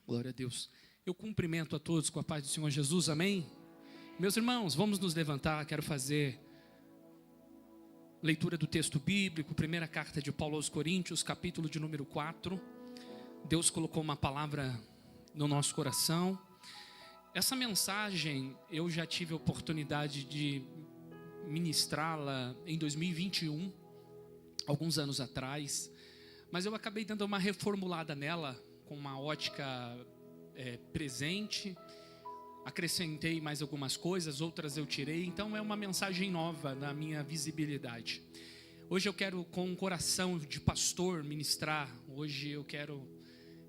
Glória a Deus. Eu cumprimento a todos com a paz do Senhor Jesus, amém? Meus irmãos, vamos nos levantar, quero fazer leitura do texto bíblico, primeira carta de Paulo aos Coríntios, capítulo de número 4. Deus colocou uma palavra no nosso coração. Essa mensagem eu já tive a oportunidade de ministrá-la em 2021, alguns anos atrás, mas eu acabei dando uma reformulada nela, com uma ótica presente, acrescentei mais algumas coisas, outras eu tirei, então é uma mensagem nova na minha visibilidade. Hoje eu quero, com um coração de pastor, ministrar. Hoje eu quero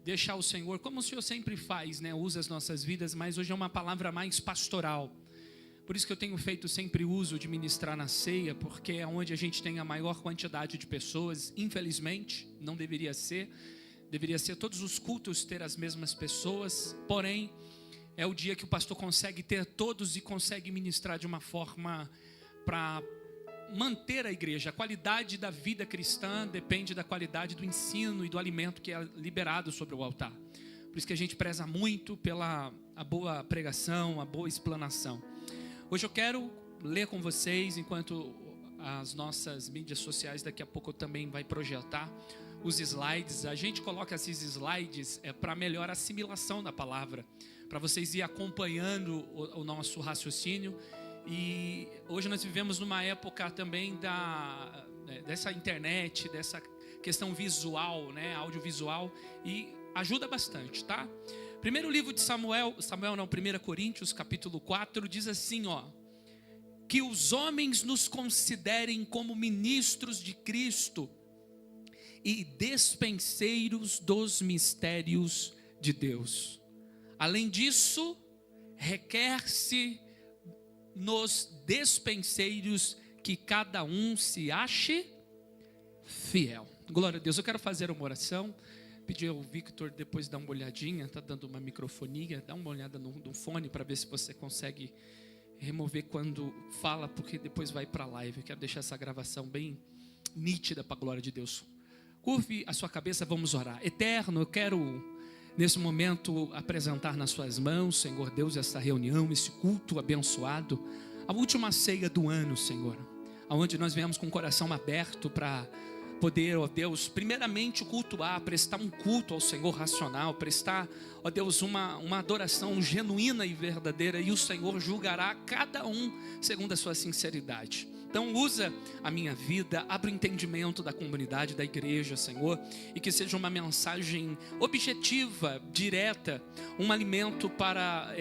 deixar o Senhor, como o Senhor sempre faz, né? Usa as nossas vidas, mas hoje é uma palavra mais pastoral. Por isso que eu tenho feito sempre uso de ministrar na ceia, porque é onde a gente tem a maior quantidade de pessoas. Infelizmente, não deveria ser. Deveria ser todos os cultos ter as mesmas pessoas, porém, é o dia que o pastor consegue ter todos e consegue ministrar de uma forma para manter a igreja. A qualidade da vida cristã depende da qualidade do ensino e do alimento que é liberado sobre o altar. Por isso que a gente preza muito pela a boa pregação, a boa explanação. Hoje eu quero ler com vocês, enquanto as nossas mídias sociais daqui a pouco também vai projetar os slides. A gente coloca esses slides para melhor assimilação da palavra, para vocês ir acompanhando o nosso raciocínio. E hoje nós vivemos numa época também dessa internet, dessa questão visual, né, audiovisual, e ajuda bastante, tá? Primeiro livro de Samuel não, 1 Coríntios, capítulo 4, diz assim, ó: que os homens nos considerem como ministros de Cristo e despenseiros dos mistérios de Deus. Além disso, requer-se nos despenseiros que cada um se ache fiel. Glória a Deus. Eu quero fazer uma oração. Pedir ao Victor depois dar uma olhadinha, está dando uma microfonia, dá uma olhada no fone para ver se você consegue remover quando fala, porque depois vai para a live. Eu quero deixar essa gravação bem nítida para a glória de Deus. Curve a sua cabeça, vamos orar. Eterno, eu quero nesse momento apresentar nas suas mãos, Senhor Deus, essa reunião, esse culto abençoado, a última ceia do ano, Senhor, onde nós viemos com o coração aberto para poder, ó Deus, primeiramente cultuar, prestar um culto ao Senhor racional, prestar, ó Deus, uma adoração genuína e verdadeira, e o Senhor julgará cada um segundo a sua sinceridade. Então usa a minha vida, abre o entendimento da comunidade, da igreja, Senhor, e que seja uma mensagem objetiva, direta, um alimento para,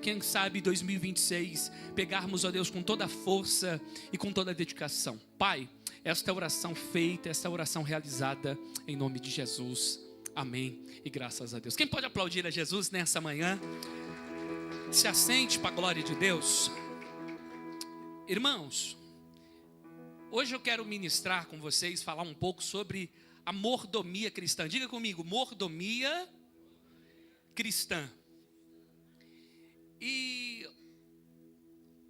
quem sabe, 2026, pegarmos, ó Deus, com toda a força e com toda a dedicação. Pai, esta oração feita, esta oração realizada, em nome de Jesus, amém, e graças a Deus. Quem pode aplaudir a Jesus nessa manhã? Se assente para a glória de Deus. Irmãos, hoje eu quero ministrar com vocês, falar um pouco sobre a mordomia cristã. Diga comigo, mordomia cristã. E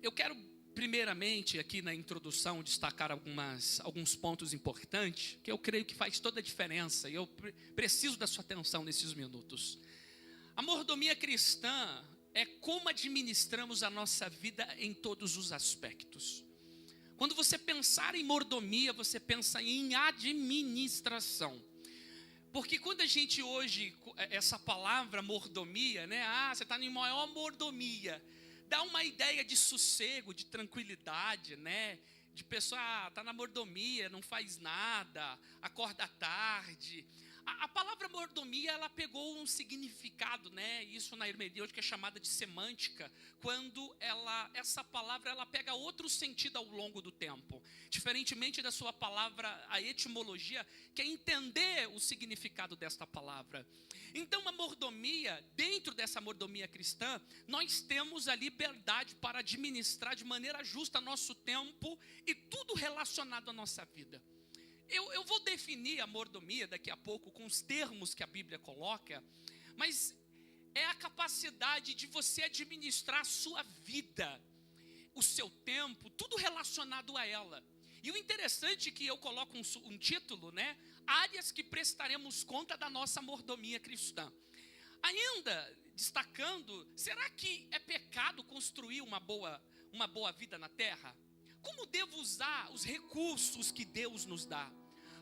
eu quero primeiramente aqui na introdução destacar alguns pontos importantes, que eu creio que faz toda a diferença, e eu preciso da sua atenção nesses minutos. A mordomia cristã é como administramos a nossa vida em todos os aspectos. Quando você pensar em mordomia, você pensa em administração. Porque quando a gente hoje, essa palavra mordomia, né? Você está em maior mordomia. Dá uma ideia de sossego, de tranquilidade, né? De pessoa, está na mordomia, não faz nada, acorda tarde. A palavra mordomia, ela pegou um significado, né? Isso na hermenêutica é chamada de semântica, quando essa palavra ela pega outro sentido ao longo do tempo. Diferentemente da sua palavra, a etimologia quer entender o significado desta palavra. Então a mordomia, dentro dessa mordomia cristã, nós temos a liberdade para administrar de maneira justa nosso tempo e tudo relacionado à nossa vida. Eu vou definir a mordomia daqui a pouco com os termos que a Bíblia coloca, mas é a capacidade de você administrar a sua vida, o seu tempo, tudo relacionado a ela. E o interessante é que eu coloco um título, né? Áreas que prestaremos conta da nossa mordomia cristã. Ainda destacando, será que é pecado construir uma boa vida na terra? Como devo usar os recursos que Deus nos dá?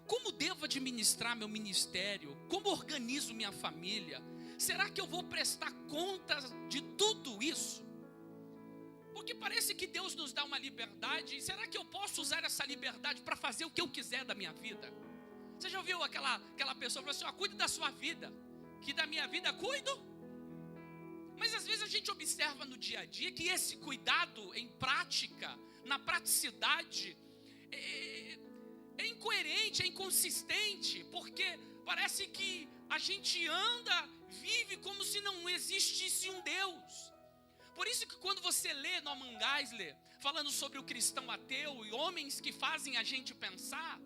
Como devo administrar meu ministério? Como organizo minha família? Será que eu vou prestar conta de tudo isso? Porque parece que Deus nos dá uma liberdade. Será que eu posso usar essa liberdade para fazer o que eu quiser da minha vida? Você já ouviu aquela pessoa que falou assim, cuide da sua vida, que da minha vida cuido? Mas às vezes a gente observa no dia a dia que esse cuidado em prática, na praticidade, é incoerente, é inconsistente, porque parece que a gente vive como se não existisse um Deus. Por isso que quando você lê Norman Geisler, falando sobre o cristão ateu e homens que fazem a gente pensar,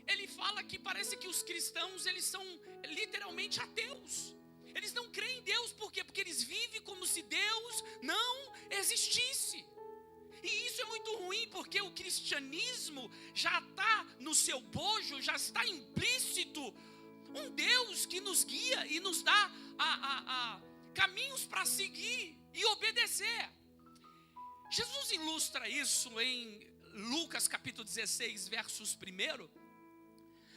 ele fala que parece que os cristãos, eles são literalmente ateus. Eles não creem em Deus, por quê? Porque eles vivem como se Deus não existisse. E isso é muito ruim, porque o cristianismo já está no seu bojo, já está implícito um Deus que nos guia e nos dá caminhos para seguir e obedecer. Jesus ilustra isso em Lucas capítulo 16, versos 1,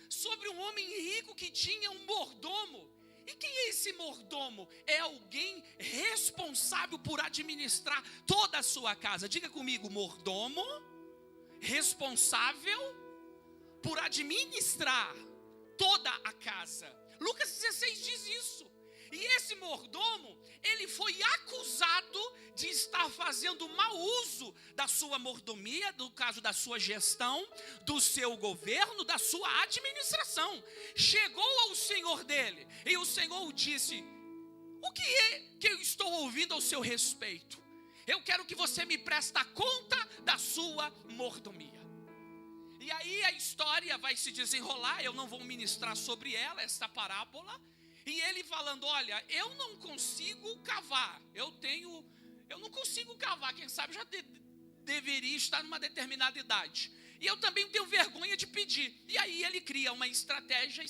sobre um homem rico que tinha um mordomo. E quem é esse mordomo? É alguém responsável por administrar toda a sua casa. Diga comigo, mordomo, responsável por administrar toda a casa. Lucas 16 diz isso. E esse mordomo, ele foi acusado de estar fazendo mau uso da sua mordomia, no caso da sua gestão, do seu governo, da sua administração. Chegou ao senhor dele, e o senhor disse, o que é que eu estou ouvindo ao seu respeito? Eu quero que você me preste conta da sua mordomia. E aí a história vai se desenrolar, eu não vou ministrar sobre ela, essa parábola. E ele falando, olha, eu não consigo cavar, eu não consigo cavar, quem sabe já deveria estar numa determinada idade. E eu também tenho vergonha de pedir. E aí ele cria uma estratégia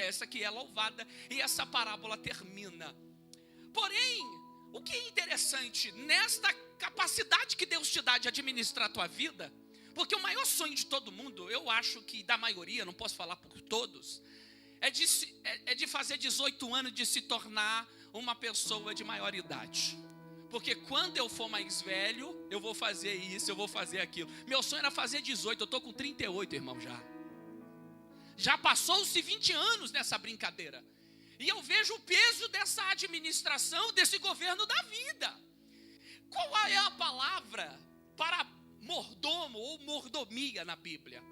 essa que é louvada, e essa parábola termina. Porém, o que é interessante, nesta capacidade que Deus te dá de administrar a tua vida, porque o maior sonho de todo mundo, eu acho que da maioria, não posso falar por todos, é de fazer 18 anos, de se tornar uma pessoa de maior idade. Porque quando eu for mais velho, eu vou fazer isso, eu vou fazer aquilo. Meu sonho era fazer 18, eu estou com 38, irmão, já. Já passou-se 20 anos nessa brincadeira. E eu vejo o peso dessa administração, desse governo da vida. Qual é a palavra para mordomo ou mordomia na Bíblia?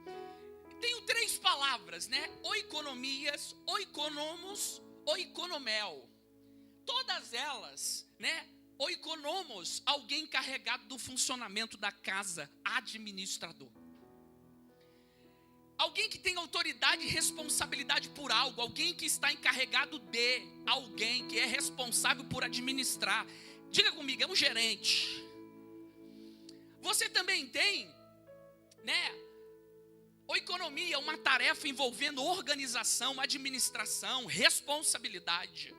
Tenho 3 palavras, né? Oikonomias, oikonomos, oikonomel. Todas elas, né? Oikonomos, alguém encarregado do funcionamento da casa, administrador. Alguém que tem autoridade e responsabilidade por algo, alguém que está encarregado de alguém que é responsável por administrar. Diga comigo, é um gerente. Você também tem, né? Oikonomia é uma tarefa envolvendo organização, administração, responsabilidade.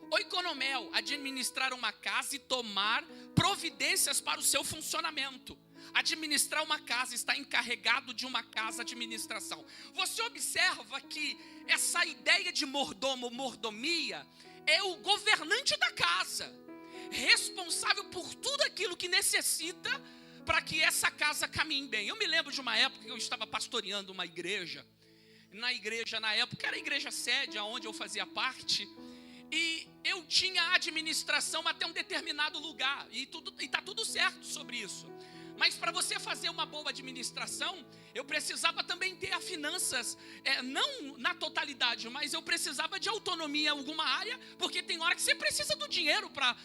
Oikonomel, administrar uma casa e tomar providências para o seu funcionamento. Administrar uma casa, está encarregado de uma casa, administração. Você observa que essa ideia de mordomo, mordomia, é o governante da casa, responsável por tudo aquilo que necessita para que essa casa caminhe bem. Eu me lembro de uma época que eu estava pastoreando uma igreja. Na igreja, na época, era a igreja sede, onde eu fazia parte. E eu tinha administração até um determinado lugar. E está tudo certo sobre isso. Mas para você fazer uma boa administração, eu precisava também ter as finanças, não na totalidade, mas eu precisava de autonomia em alguma área, porque tem hora que você precisa do dinheiro para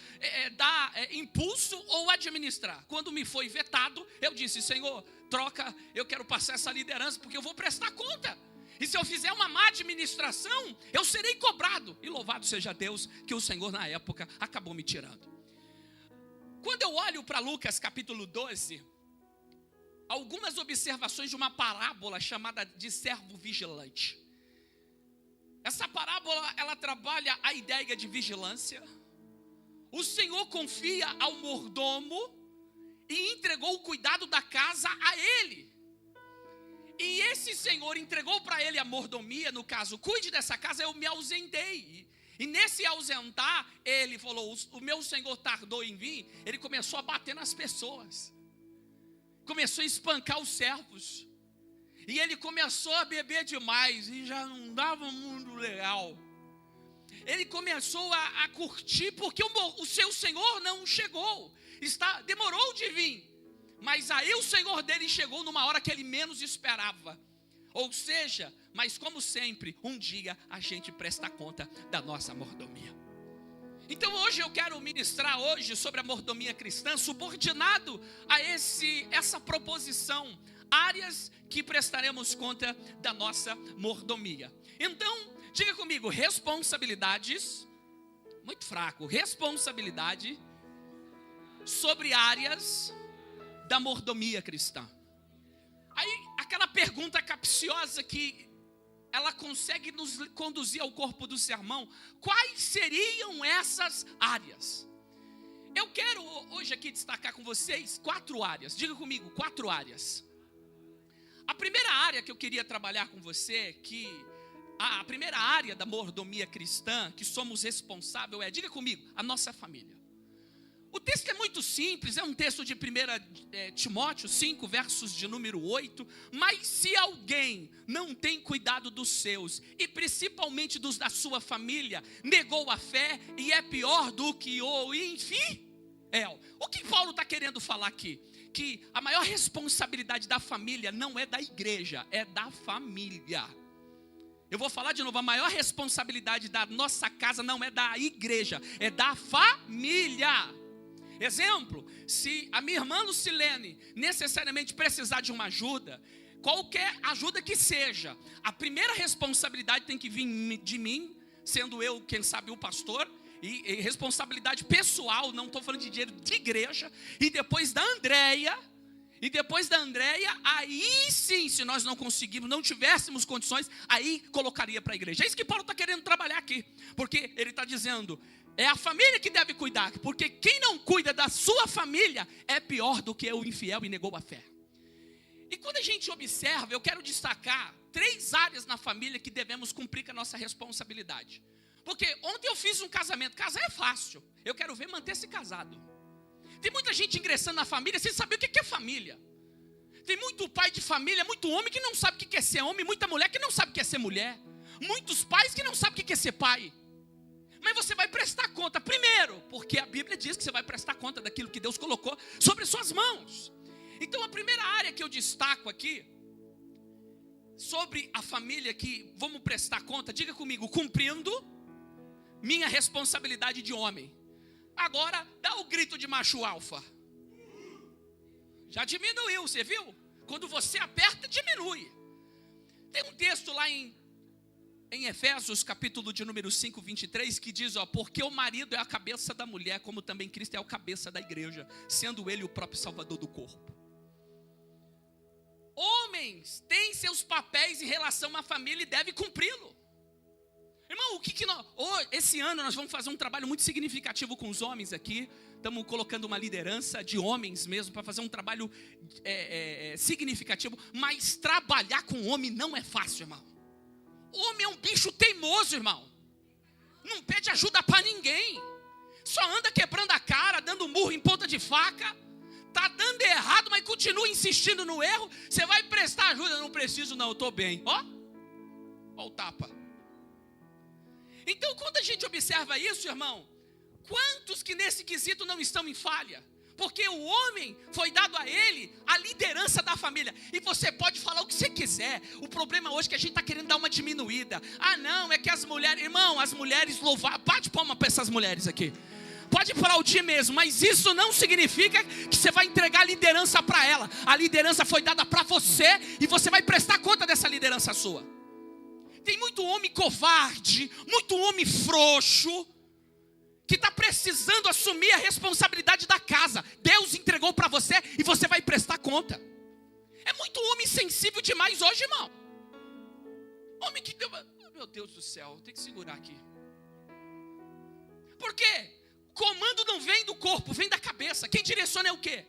dar impulso ou administrar. Quando me foi vetado, eu disse, Senhor, troca, eu quero passar essa liderança, porque eu vou prestar conta. E se eu fizer uma má administração, eu serei cobrado. E louvado seja Deus, que o Senhor na época acabou me tirando. Quando eu olho para Lucas capítulo 12, algumas observações de uma parábola chamada de servo vigilante. Essa parábola, ela trabalha a ideia de vigilância. O Senhor confia ao mordomo e entregou o cuidado da casa a ele. E esse Senhor entregou para ele a mordomia, no caso, cuide dessa casa, eu me ausentei. E nesse ausentar, ele falou, o meu Senhor tardou em vir, ele começou a bater nas pessoas. Começou a espancar os servos. E ele começou a beber demais e já não dava muito legal. Ele começou a curtir porque o seu Senhor não chegou. Demorou de vir. Mas aí o Senhor dele chegou numa hora que ele menos esperava. Ou seja, mas como sempre, um dia a gente presta conta da nossa mordomia. Então hoje eu quero ministrar sobre a mordomia cristã, subordinado a essa proposição, áreas que prestaremos conta da nossa mordomia. Então, diga comigo, responsabilidades, muito fraco, responsabilidade sobre áreas da mordomia cristã. Aí, aquela pergunta capciosa que ela consegue nos conduzir ao corpo do sermão. Quais seriam essas áreas? Eu quero hoje aqui destacar com vocês 4 áreas. Diga comigo, 4 áreas. A primeira área que eu queria trabalhar com você, a primeira área da mordomia cristã, que somos responsáveis diga comigo, a nossa família. O texto é muito simples, é um texto de 1 Timóteo 5, versos de número 8. Mas se alguém não tem cuidado dos seus, e principalmente dos da sua família, negou a fé e é pior do que o infiel. O que Paulo está querendo falar aqui? Que a maior responsabilidade da família não é da igreja, é da família. Eu vou falar de novo, a maior responsabilidade da nossa casa não é da igreja, é da família. Exemplo, se a minha irmã Lucilene necessariamente precisar de uma ajuda, qualquer ajuda que seja, a primeira responsabilidade tem que vir de mim, sendo eu, quem sabe, o pastor, e responsabilidade pessoal, não estou falando de dinheiro de igreja, e depois da Andréia, aí sim, se nós não conseguirmos, não tivéssemos condições, aí colocaria para a igreja. É isso que Paulo está querendo trabalhar aqui, porque ele está dizendo, é a família que deve cuidar, porque quem não cuida da sua família é pior do que o infiel e negou a fé. E quando a gente observa, eu quero destacar 3 áreas na família que devemos cumprir com a nossa responsabilidade. Porque ontem eu fiz um casamento, casar é fácil, eu quero ver manter-se casado. Tem muita gente ingressando na família sem saber o que é família. Tem muito pai de família, muito homem que não sabe o que é ser homem, muita mulher que não sabe o que é ser mulher. Muitos pais que não sabem o que é ser pai. Mas você vai prestar conta, primeiro, porque a Bíblia diz que você vai prestar conta daquilo que Deus colocou sobre suas mãos. Então a primeira área que eu destaco aqui, sobre a família que vamos prestar conta, diga comigo, cumprindo minha responsabilidade de homem. Agora, dá o grito de macho alfa. Já diminuiu, você viu? Quando você aperta, diminui. Tem um texto lá em Efésios, capítulo de número 5, 23, que diz, porque o marido é a cabeça da mulher, como também Cristo é a cabeça da igreja, sendo ele o próprio salvador do corpo. Homens têm seus papéis em relação à família e devem cumpri-lo. Irmão, esse ano nós vamos fazer um trabalho muito significativo com os homens aqui. Estamos colocando uma liderança de homens mesmo para fazer um trabalho significativo. Mas trabalhar com homem não é fácil, irmão. Homem é um bicho teimoso, irmão. Não pede ajuda para ninguém. Só anda quebrando a cara, dando murro em ponta de faca. Está dando errado, mas continua insistindo no erro. Você vai prestar ajuda? Não preciso não, eu estou bem. Ó o tapa. Então quando a gente observa isso, irmão, quantos que nesse quesito não estão em falha? Porque o homem foi dado a ele a liderança da família. E você pode falar o que você quiser. O problema hoje é que a gente está querendo dar uma diminuída. Não, é que as mulheres, irmão, as mulheres louvar, bate palma para essas mulheres aqui. Pode aplaudir mesmo, mas isso não significa que você vai entregar a liderança para ela. A liderança foi dada para você e você vai prestar conta dessa liderança sua. Tem muito homem covarde, muito homem frouxo, que está precisando assumir a responsabilidade da casa. Deus entregou para você e você vai prestar conta. É muito homem sensível demais hoje, irmão. Homem que Meu Deus do céu, tem que segurar aqui. Por quê? Comando não vem do corpo, vem da cabeça. Quem direciona é o quê?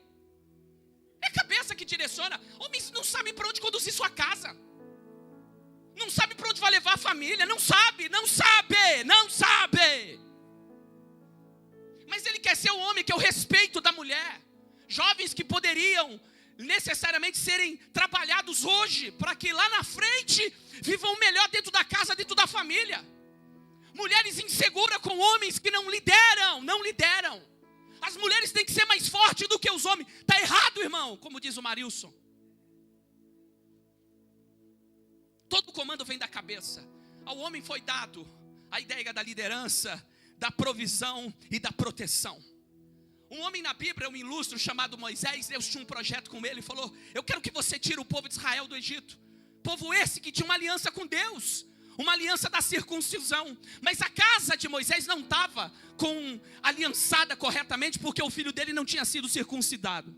É a cabeça que direciona. Homens não sabem para onde conduzir sua casa. Não sabe para onde vai levar a família. Não sabe. Mas ele quer ser o homem que é o respeito da mulher. Jovens que poderiam necessariamente serem trabalhados hoje, para que lá na frente vivam melhor dentro da casa, dentro da família. Mulheres inseguras com homens que não lideram. As mulheres têm que ser mais fortes do que os homens. Está errado, irmão, como diz o Marilson. Todo comando vem da cabeça. Ao homem foi dado a ideia da liderança, da provisão e da proteção. Um homem na Bíblia, um ilustre chamado Moisés, Deus tinha um projeto com ele e falou: eu quero que você tire o povo de Israel do Egito. Povo esse que tinha uma aliança com Deus, uma aliança da circuncisão. Mas a casa de Moisés não estava aliançada corretamente, porque o filho dele não tinha sido circuncidado.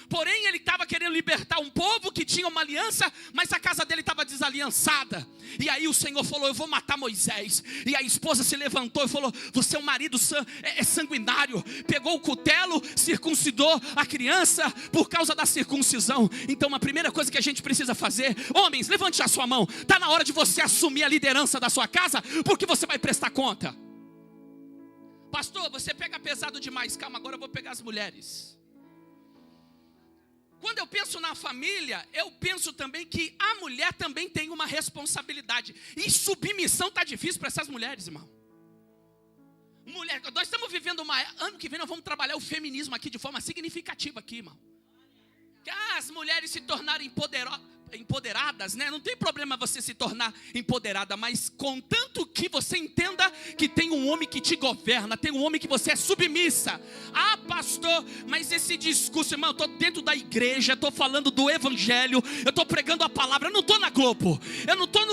Porém, ele estava querendo libertar um povo que tinha uma aliança, mas a casa dele estava desaliançada. E aí o Senhor falou: eu vou matar Moisés. E a esposa se levantou e falou: você é um marido sanguinário. Pegou o cutelo, circuncidou a criança por causa da circuncisão. Então a primeira coisa que a gente precisa fazer: homens, levante a sua mão. Está na hora de você assumir a liderança da sua casa, porque você vai prestar conta. Pastor, você pega pesado demais. Calma, agora eu vou pegar as mulheres. Quando eu penso na família, eu penso também que a mulher também tem uma responsabilidade. E submissão está difícil para essas mulheres, irmão. Mulher, nós estamos vivendo ano que vem nós vamos trabalhar o feminismo aqui de forma significativa aqui, irmão. Que as mulheres se tornarem empoderadas, né? Não tem problema você se tornar empoderada, mas contanto que você entenda que tem um homem que te governa, tem um homem que você é submissa. Ah, pastor, mas esse discurso, irmão, eu estou dentro da igreja, estou falando do evangelho, eu estou pregando a palavra, eu não estou na Globo, eu não estou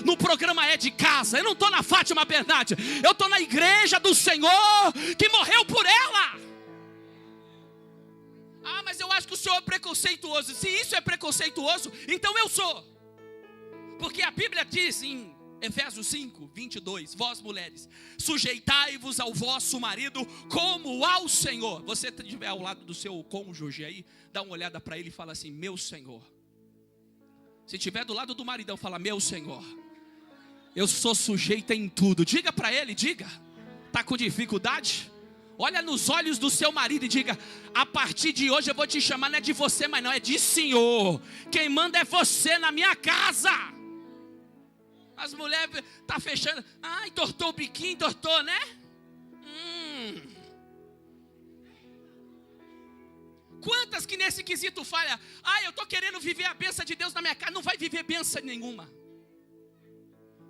no programa É de Casa, eu não estou na Fátima Bernardes, eu estou na igreja do Senhor que morreu por ela. Ah, mas eu acho que o senhor é preconceituoso. Se isso é preconceituoso, então eu sou. Porque a Bíblia diz em Efésios 5, 22, vós mulheres, sujeitai-vos ao vosso marido como ao Senhor. Você estiver ao lado do seu cônjuge aí, dá uma olhada para ele e fala assim: meu Senhor. Se estiver do lado do maridão, fala: meu Senhor, eu sou sujeita em tudo. Diga para ele, diga. Está com dificuldade? Olha nos olhos do seu marido e diga: a partir de hoje eu vou te chamar, não é de você, mas não, é de Senhor. Quem manda é você na minha casa. As mulheres estão fechando. Ah, entortou o biquinho, entortou, né? Quantas que nesse quesito falha? Ah, eu estou querendo viver a bênção de Deus na minha casa. Não vai viver bênção nenhuma.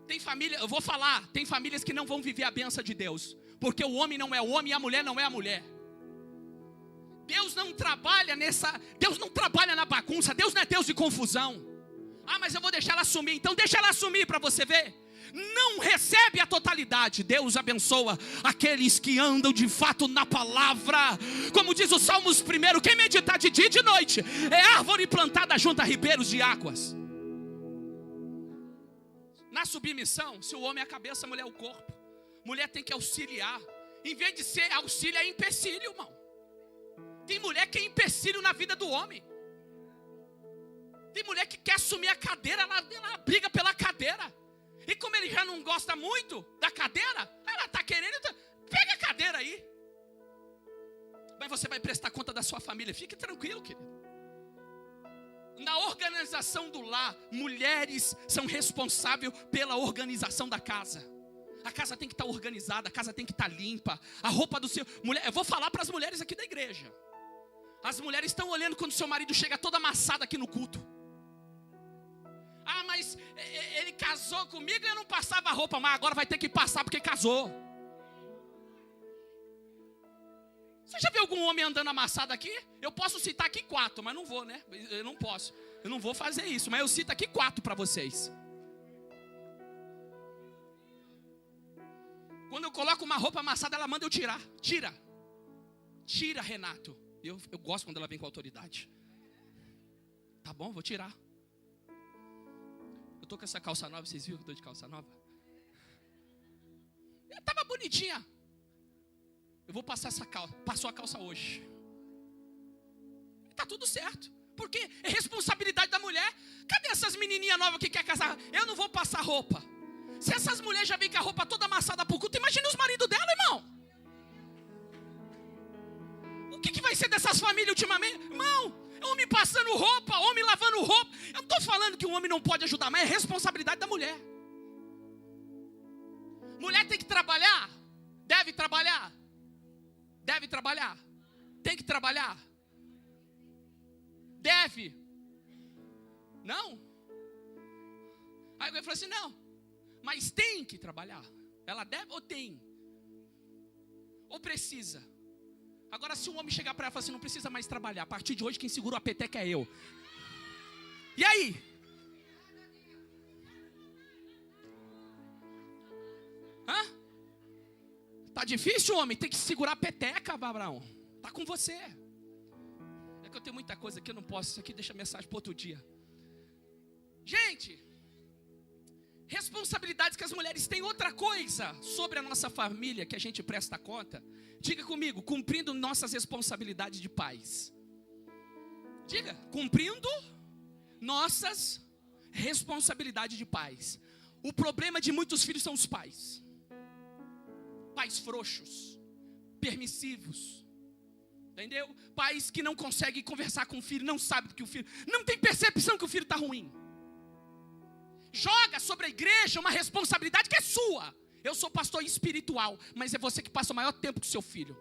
Tem família, eu vou falar, tem famílias que não vão viver a bênção de Deus. Porque o homem não é o homem e a mulher não é a mulher. Deus não trabalha Deus não trabalha na bagunça. Deus não é Deus de confusão. Ah, mas eu vou deixar ela assumir. Então deixa ela assumir para você ver. Não recebe a totalidade. Deus abençoa aqueles que andam de fato na palavra. Como diz o Salmos 1, quem meditar de dia e de noite é árvore plantada junto a ribeiros de águas. Na submissão, se o homem é a cabeça, a mulher é o corpo. Mulher tem que auxiliar. Em vez de ser auxílio, é empecilho, irmão. Tem mulher que é empecilho na vida do homem. Tem mulher que quer assumir a cadeira, ela briga pela cadeira. E como ele já não gosta muito da cadeira, ela está querendo, pega a cadeira aí. Mas você vai prestar conta da sua família, fique tranquilo, querido. Na organização do lar, mulheres são responsáveis pela organização da casa. A casa tem que estar organizada, a casa tem que estar limpa. A roupa do seu... Mulher, eu vou falar para as mulheres aqui da igreja. As mulheres estão olhando quando seu marido chega todo amassado aqui no culto. Ah, mas ele casou comigo e eu não passava a roupa, mas agora vai ter que passar porque casou. Você já viu algum homem andando amassado aqui? Eu posso citar aqui 4, mas não vou, né? Eu não posso. Eu não vou fazer isso, mas eu cito aqui 4 para vocês. Quando eu coloco uma roupa amassada, ela manda eu tirar. Tira, Renato. Eu gosto quando ela vem com autoridade. Tá bom, vou tirar. Eu tô com essa calça nova, vocês viram que eu tô de calça nova? Estava bonitinha. Eu vou passar essa calça. Passou a calça hoje. Está tudo certo. Porque é responsabilidade da mulher. Cadê essas menininhas novas que querem casar? Eu não vou passar roupa. Se essas mulheres já vêm com a roupa toda amassada por culto, imagina os maridos dela, irmão. O que vai ser dessas famílias ultimamente? Irmão, homem passando roupa, homem lavando roupa. Eu não estou falando que o homem não pode ajudar, mas é responsabilidade da mulher. Mulher tem que trabalhar? Deve trabalhar? Deve trabalhar? Tem que trabalhar? Deve? Não? Aí alguém falou assim, não, mas tem que trabalhar. Ela deve ou tem? Ou precisa? Agora se um homem chegar para ela e falar assim, não precisa mais trabalhar, a partir de hoje quem segura a peteca é eu. E aí? Hã? Tá difícil, homem? Tem que segurar a peteca, Abraão. Tá com você. É que eu tenho muita coisa que eu não posso. Isso aqui deixa mensagem para outro dia. Gente, responsabilidades que as mulheres têm. Outra coisa sobre a nossa família que a gente presta conta. Diga comigo, cumprindo nossas responsabilidades de pais. Diga, cumprindo nossas responsabilidades de pais. O problema de muitos filhos são os pais. Pais frouxos, permissivos. Entendeu? Pais que não conseguem conversar com o filho, não sabem do que o filho, não tem percepção que o filho está ruim. Joga sobre a igreja uma responsabilidade que é sua. Eu sou pastor espiritual, mas é você que passa o maior tempo com seu filho.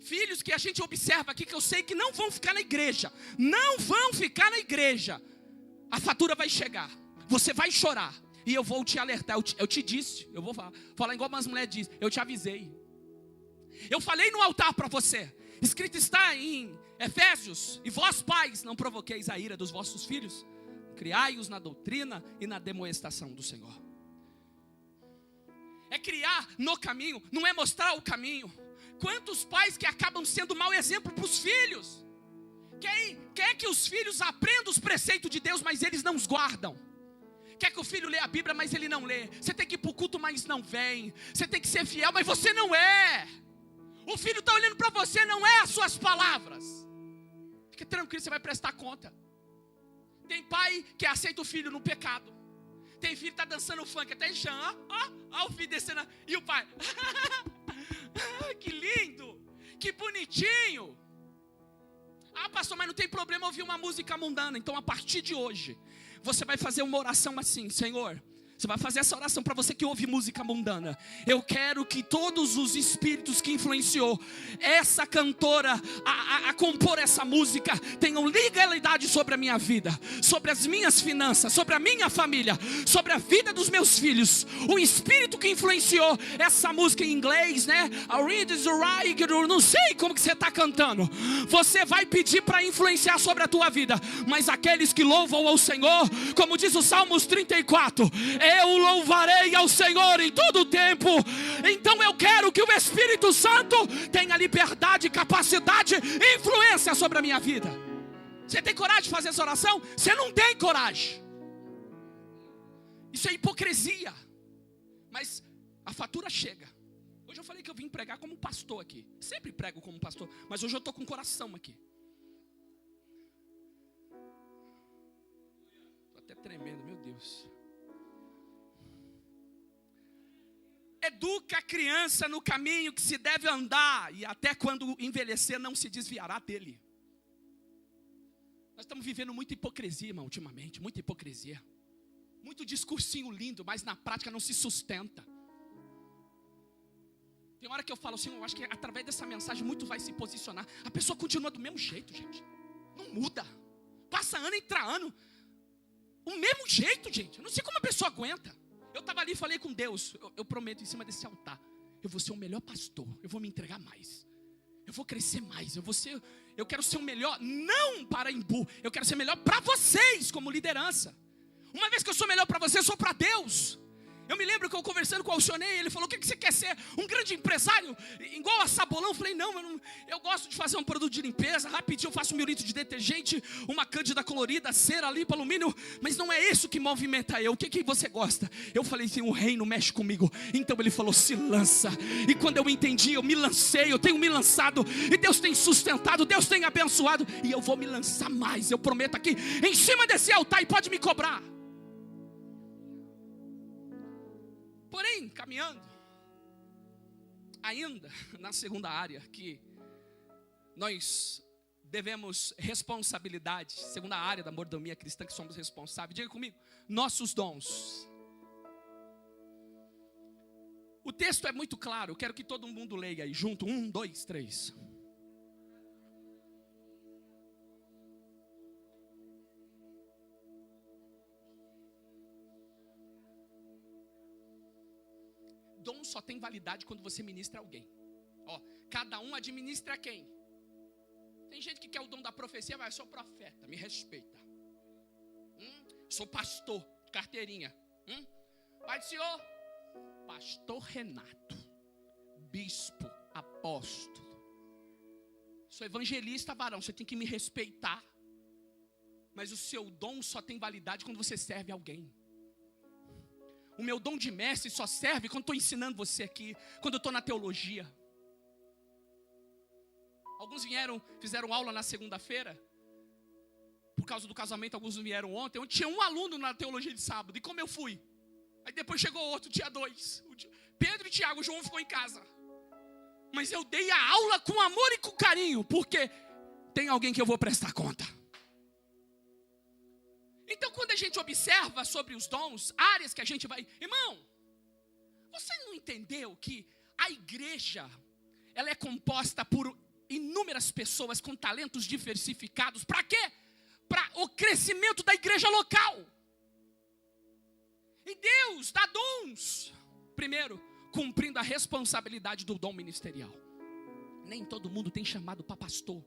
Filhos que a gente observa aqui, que eu sei que não vão ficar na igreja. Não vão ficar na igreja. A fatura vai chegar. Você vai chorar. E eu vou te alertar. Eu te disse. Eu vou falar igual umas mulheres dizem. Eu te avisei. Eu falei no altar para você. Escrito está em Efésios. E vós pais, não provoqueis a ira dos vossos filhos. Criai-os na doutrina e na demoestação do Senhor. É criar no caminho, não é mostrar o caminho. Quantos pais que acabam sendo mau exemplo para os filhos? Quer que os filhos aprendam os preceitos de Deus, mas eles não os guardam. Quer que o filho lê a Bíblia, mas ele não lê. Você tem que ir para o culto, mas não vem. Você tem que ser fiel, mas você não é. O filho está olhando para você, não é as suas palavras. Fique tranquilo, você vai prestar conta. Tem pai que aceita o filho no pecado. Tem filho que está dançando funk até em chão. Ó o filho descendo. E o pai. Que lindo. Que bonitinho. Ah, pastor, mas não tem problema ouvir uma música mundana. Então a partir de hoje, você vai fazer uma oração assim. Senhor, você vai fazer essa oração para você que ouve música mundana. Eu quero que todos os espíritos que influenciou essa cantora a compor essa música tenham legalidade sobre a minha vida, sobre as minhas finanças, sobre a minha família, sobre a vida dos meus filhos. O espírito que influenciou essa música em inglês, né? Não sei como que você está cantando. Você vai pedir para influenciar sobre a tua vida. Mas aqueles que louvam ao Senhor, como diz o Salmos 34, eu louvarei ao Senhor em todo o tempo. Então eu quero que o Espírito Santo tenha liberdade, capacidade e influência sobre a minha vida. Você tem coragem de fazer essa oração? Você não tem coragem. Isso é hipocrisia. Mas a fatura chega. Hoje eu falei que eu vim pregar como pastor aqui. Sempre prego como pastor, mas hoje eu estou com o coração aqui. Estou até tremendo, meu Deus. Educa a criança no caminho que se deve andar, e até quando envelhecer não se desviará dele. Nós estamos vivendo muita hipocrisia, irmão, ultimamente, muita hipocrisia. Muito discursinho lindo, mas na prática não se sustenta. Tem hora que eu falo assim, eu acho que através dessa mensagem muito vai se posicionar. A pessoa continua do mesmo jeito, gente. Não muda. Passa ano, entra ano. O mesmo jeito, gente. Eu não sei como a pessoa aguenta. Eu estava ali e falei com Deus, eu prometo em cima desse altar, eu vou ser o melhor pastor, eu vou me entregar mais, eu vou crescer mais, eu quero ser o melhor, não para Embu, eu quero ser melhor para vocês como liderança. Uma vez que eu sou melhor para vocês, eu sou para Deus. Eu me lembro que eu conversando com o Alcionei, ele falou: o que você quer ser? Um grande empresário? Igual a Sabolão? Eu falei: não, eu gosto de fazer um produto de limpeza, rapidinho eu faço 1.000 litros de detergente, uma cândida colorida, cera, limpa, alumínio, mas não é isso que movimenta eu. O que você gosta? Eu falei assim: o reino mexe comigo. Então ele falou: se lança. E quando eu entendi, eu me lancei, eu tenho me lançado, e Deus tem sustentado, Deus tem abençoado, e eu vou me lançar mais, eu prometo aqui, em cima desse altar, e pode me cobrar. Porém, caminhando, ainda na segunda área, que nós devemos responsabilidade, segunda área da mordomia cristã, que somos responsáveis. Diga comigo: nossos dons. O texto é muito claro, eu quero que todo mundo leia aí junto. 1, 2, 3. Dom só tem validade quando você ministra alguém. Ó, cada um administra quem? Tem gente que quer o dom da profecia, vai: eu sou profeta, me respeita. Sou pastor, carteirinha. Pai do Senhor, pastor Renato, bispo, apóstolo. Sou evangelista, varão, você tem que me respeitar. Mas o seu dom só tem validade quando você serve alguém. O meu dom de mestre só serve quando estou ensinando você aqui, quando eu estou na teologia. Alguns fizeram aula na segunda-feira, por causa do casamento. Alguns vieram ontem, onde tinha um aluno na teologia de sábado. E como eu fui? Aí depois chegou outro, tinha 2. Pedro e Tiago, o João ficou em casa. Mas eu dei a aula com amor e com carinho, porque tem alguém que eu vou prestar conta. Então, quando a gente observa sobre os dons, áreas que a gente vai... Irmão, você não entendeu que a igreja, ela é composta por inúmeras pessoas com talentos diversificados? Para quê? Para o crescimento da igreja local. E Deus dá dons. Primeiro, cumprindo a responsabilidade do dom ministerial. Nem todo mundo tem chamado para pastor.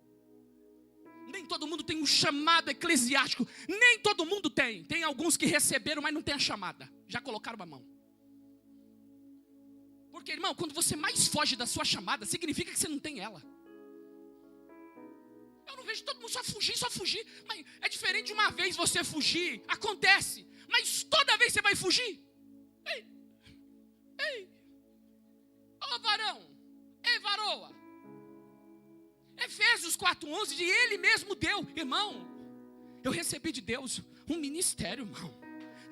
Nem todo mundo tem um chamado eclesiástico. Nem todo mundo tem. Tem alguns que receberam, mas não tem a chamada. Já colocaram a mão. Porque, irmão, quando você mais foge da sua chamada, significa que você não tem ela. Eu não vejo todo mundo só fugir. Mas é diferente de uma vez você fugir. Acontece. Mas toda vez você vai fugir. Ei. Ô varão. Ei, varoa. Efésios 4:11, de Ele mesmo deu. Irmão, eu recebi de Deus um ministério, irmão.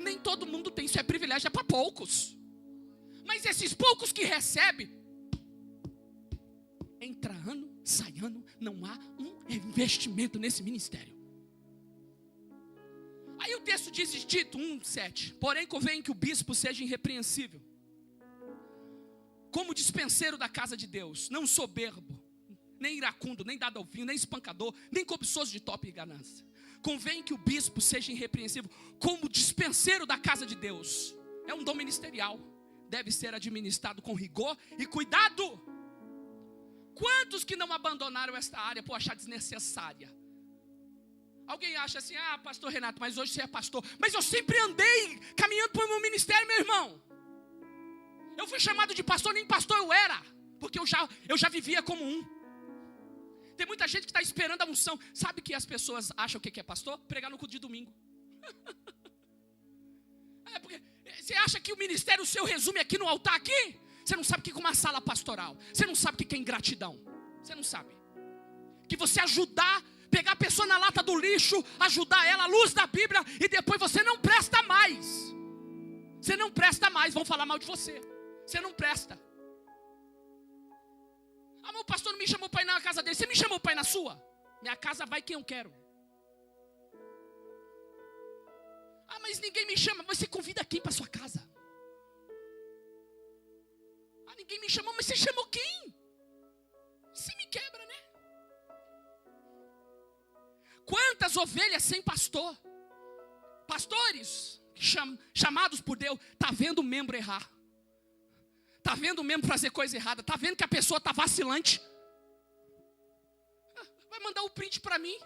Nem todo mundo tem, isso é privilégio, é para poucos. Mas esses poucos que recebem, entra ano, sai ano, não há um investimento nesse ministério. Aí o texto diz em Tito 1:7: porém convém que o bispo seja irrepreensível, como dispenseiro da casa de Deus, não soberbo, nem iracundo, nem dado ao vinho, nem espancador, nem cobiçoso de tope e ganância. Convém que o bispo seja irrepreensível, como dispenseiro da casa de Deus. É um dom ministerial, deve ser administrado com rigor e cuidado. Quantos que não abandonaram esta área por achar desnecessária? Alguém acha assim: ah, pastor Renato, mas hoje você é pastor. Mas eu sempre andei caminhando para o meu ministério, meu irmão. Eu fui chamado de pastor, nem pastor eu era, porque eu já vivia como um. Tem muita gente que está esperando a unção. Sabe que as pessoas acham o que é pastor? Pregar no culto de domingo. É porque você acha que o ministério seu resume aqui no altar aqui? Você não sabe o que é uma sala pastoral. Você não sabe o que é ingratidão. Você não sabe. Que você ajudar, pegar a pessoa na lata do lixo, ajudar ela à luz da Bíblia, e depois você não presta mais. Você não presta mais, vão falar mal de você. Você não presta. Ah, meu pastor não me chamou para ir na casa dele. Você me chamou para ir na sua? Minha casa vai quem eu quero. Ah, mas ninguém me chama. Mas você convida quem para sua casa? Ah, ninguém me chamou. Mas você chamou quem? Você me quebra, né? Quantas ovelhas sem pastor? Pastores chamados por Deus. Está vendo o membro errar. Está vendo o membro fazer coisa errada. Está vendo que a pessoa está vacilante. Vai mandar o print para mim.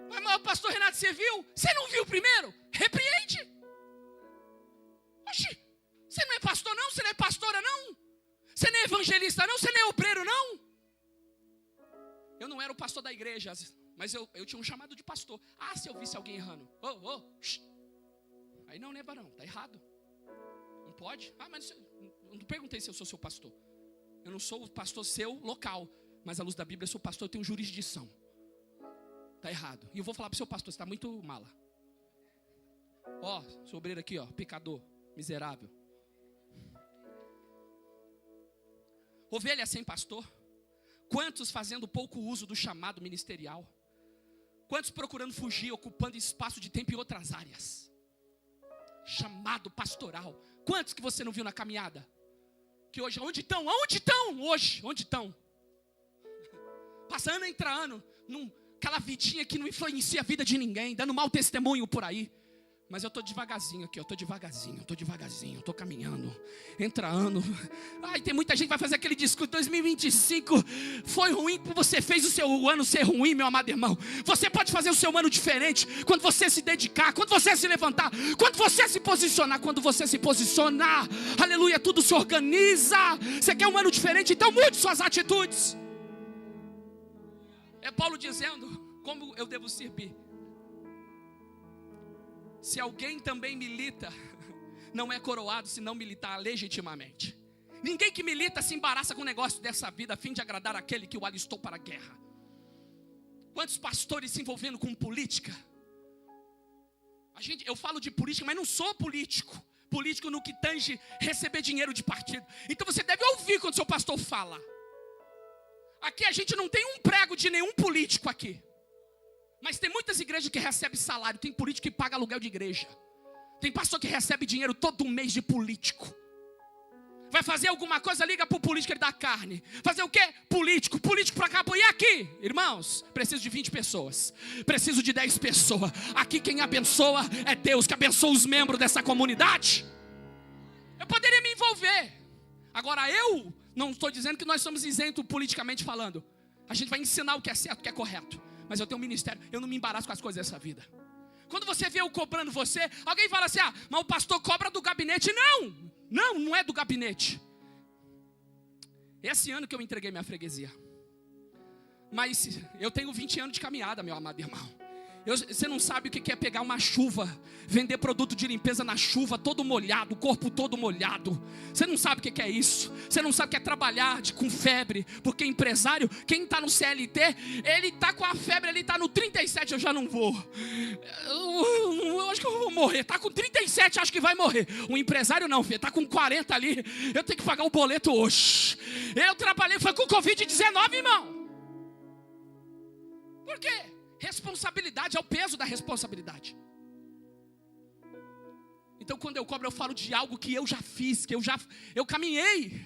Vai mandar: o pastor Renato, você viu? Você não viu primeiro? Repreende. Oxi, Você não é pastor não? Você não é pastora não? Você não é evangelista não? Você não é obreiro não? Eu não era o pastor da igreja, mas eu tinha um chamado de pastor. Ah, se eu visse alguém errando. Aí não, né, varão? Tá errado. Não pode? Ah, mas eu não perguntei se eu sou seu pastor. Eu não sou o pastor seu local, mas à luz da Bíblia eu sou pastor, eu tenho jurisdição. Tá errado. E eu vou falar pro seu pastor, você tá muito mala. Sou obreiro aqui, pecador, miserável. Ovelha sem pastor. Quantos fazendo pouco uso do chamado ministerial? Quantos procurando fugir, ocupando espaço de tempo em outras áreas? Chamado pastoral. Quantos que você não viu na caminhada? Que hoje, onde estão? Aonde estão hoje? Onde estão? Passa ano, entra ano, aquela vidinha que não influencia a vida de ninguém, dando mau testemunho por aí. Mas eu estou devagarzinho aqui, eu estou caminhando. Entra ano. Ai, tem muita gente que vai fazer aquele discurso, 2025 foi ruim porque você fez o seu ano ser ruim, meu amado irmão. Você pode fazer o seu ano diferente quando você se dedicar, quando você se levantar, quando você se posicionar. Quando você se posicionar, aleluia, tudo se organiza. Você quer um ano diferente, então mude suas atitudes. É Paulo dizendo como eu devo servir. Se alguém também milita, não é coroado se não militar legitimamente. Ninguém que milita se embaraça com o negócio dessa vida a fim de agradar aquele que o alistou para a guerra. Quantos pastores se envolvendo com política? Eu falo de política, mas não sou político. Político no que tange receber dinheiro de partido. Então você deve ouvir quando seu pastor fala. Aqui a gente não tem um prego de nenhum político aqui. Mas tem muitas igrejas que recebem salário. Tem político que paga aluguel de igreja. Tem pastor que recebe dinheiro todo mês de político. Vai fazer alguma coisa, liga para o político, ele dá carne. Fazer o quê? Político para cá. E aqui, irmãos, preciso de 20 pessoas. Preciso de 10 pessoas. Aqui quem abençoa é Deus, que abençoa os membros dessa comunidade. Eu poderia me envolver. Agora eu não estou dizendo que nós somos isentos politicamente falando. A gente vai ensinar o que é certo, o que é correto. Mas eu tenho um ministério, eu não me embaraço com as coisas dessa vida. Quando você vê eu cobrando você, alguém fala assim, mas o pastor cobra do gabinete. Não é do gabinete. Esse ano que eu entreguei minha freguesia. Mas eu tenho 20 anos de caminhada, meu amado irmão. Você não sabe o que é pegar uma chuva, vender produto de limpeza na chuva, todo molhado, o corpo todo molhado. Você não sabe o que é isso. Você não sabe o que é trabalhar com febre. Porque empresário, quem está no CLT, ele está com a febre, ele está no 37, eu já não vou. Eu acho que eu vou morrer. Está com 37, acho que vai morrer. O empresário não, filho, está com 40 ali. Eu tenho que pagar o boleto hoje. Eu trabalhei, foi com Covid-19, irmão. Por quê? Responsabilidade, é o peso da responsabilidade. Então quando eu cobro, eu falo de algo que eu já fiz, eu caminhei.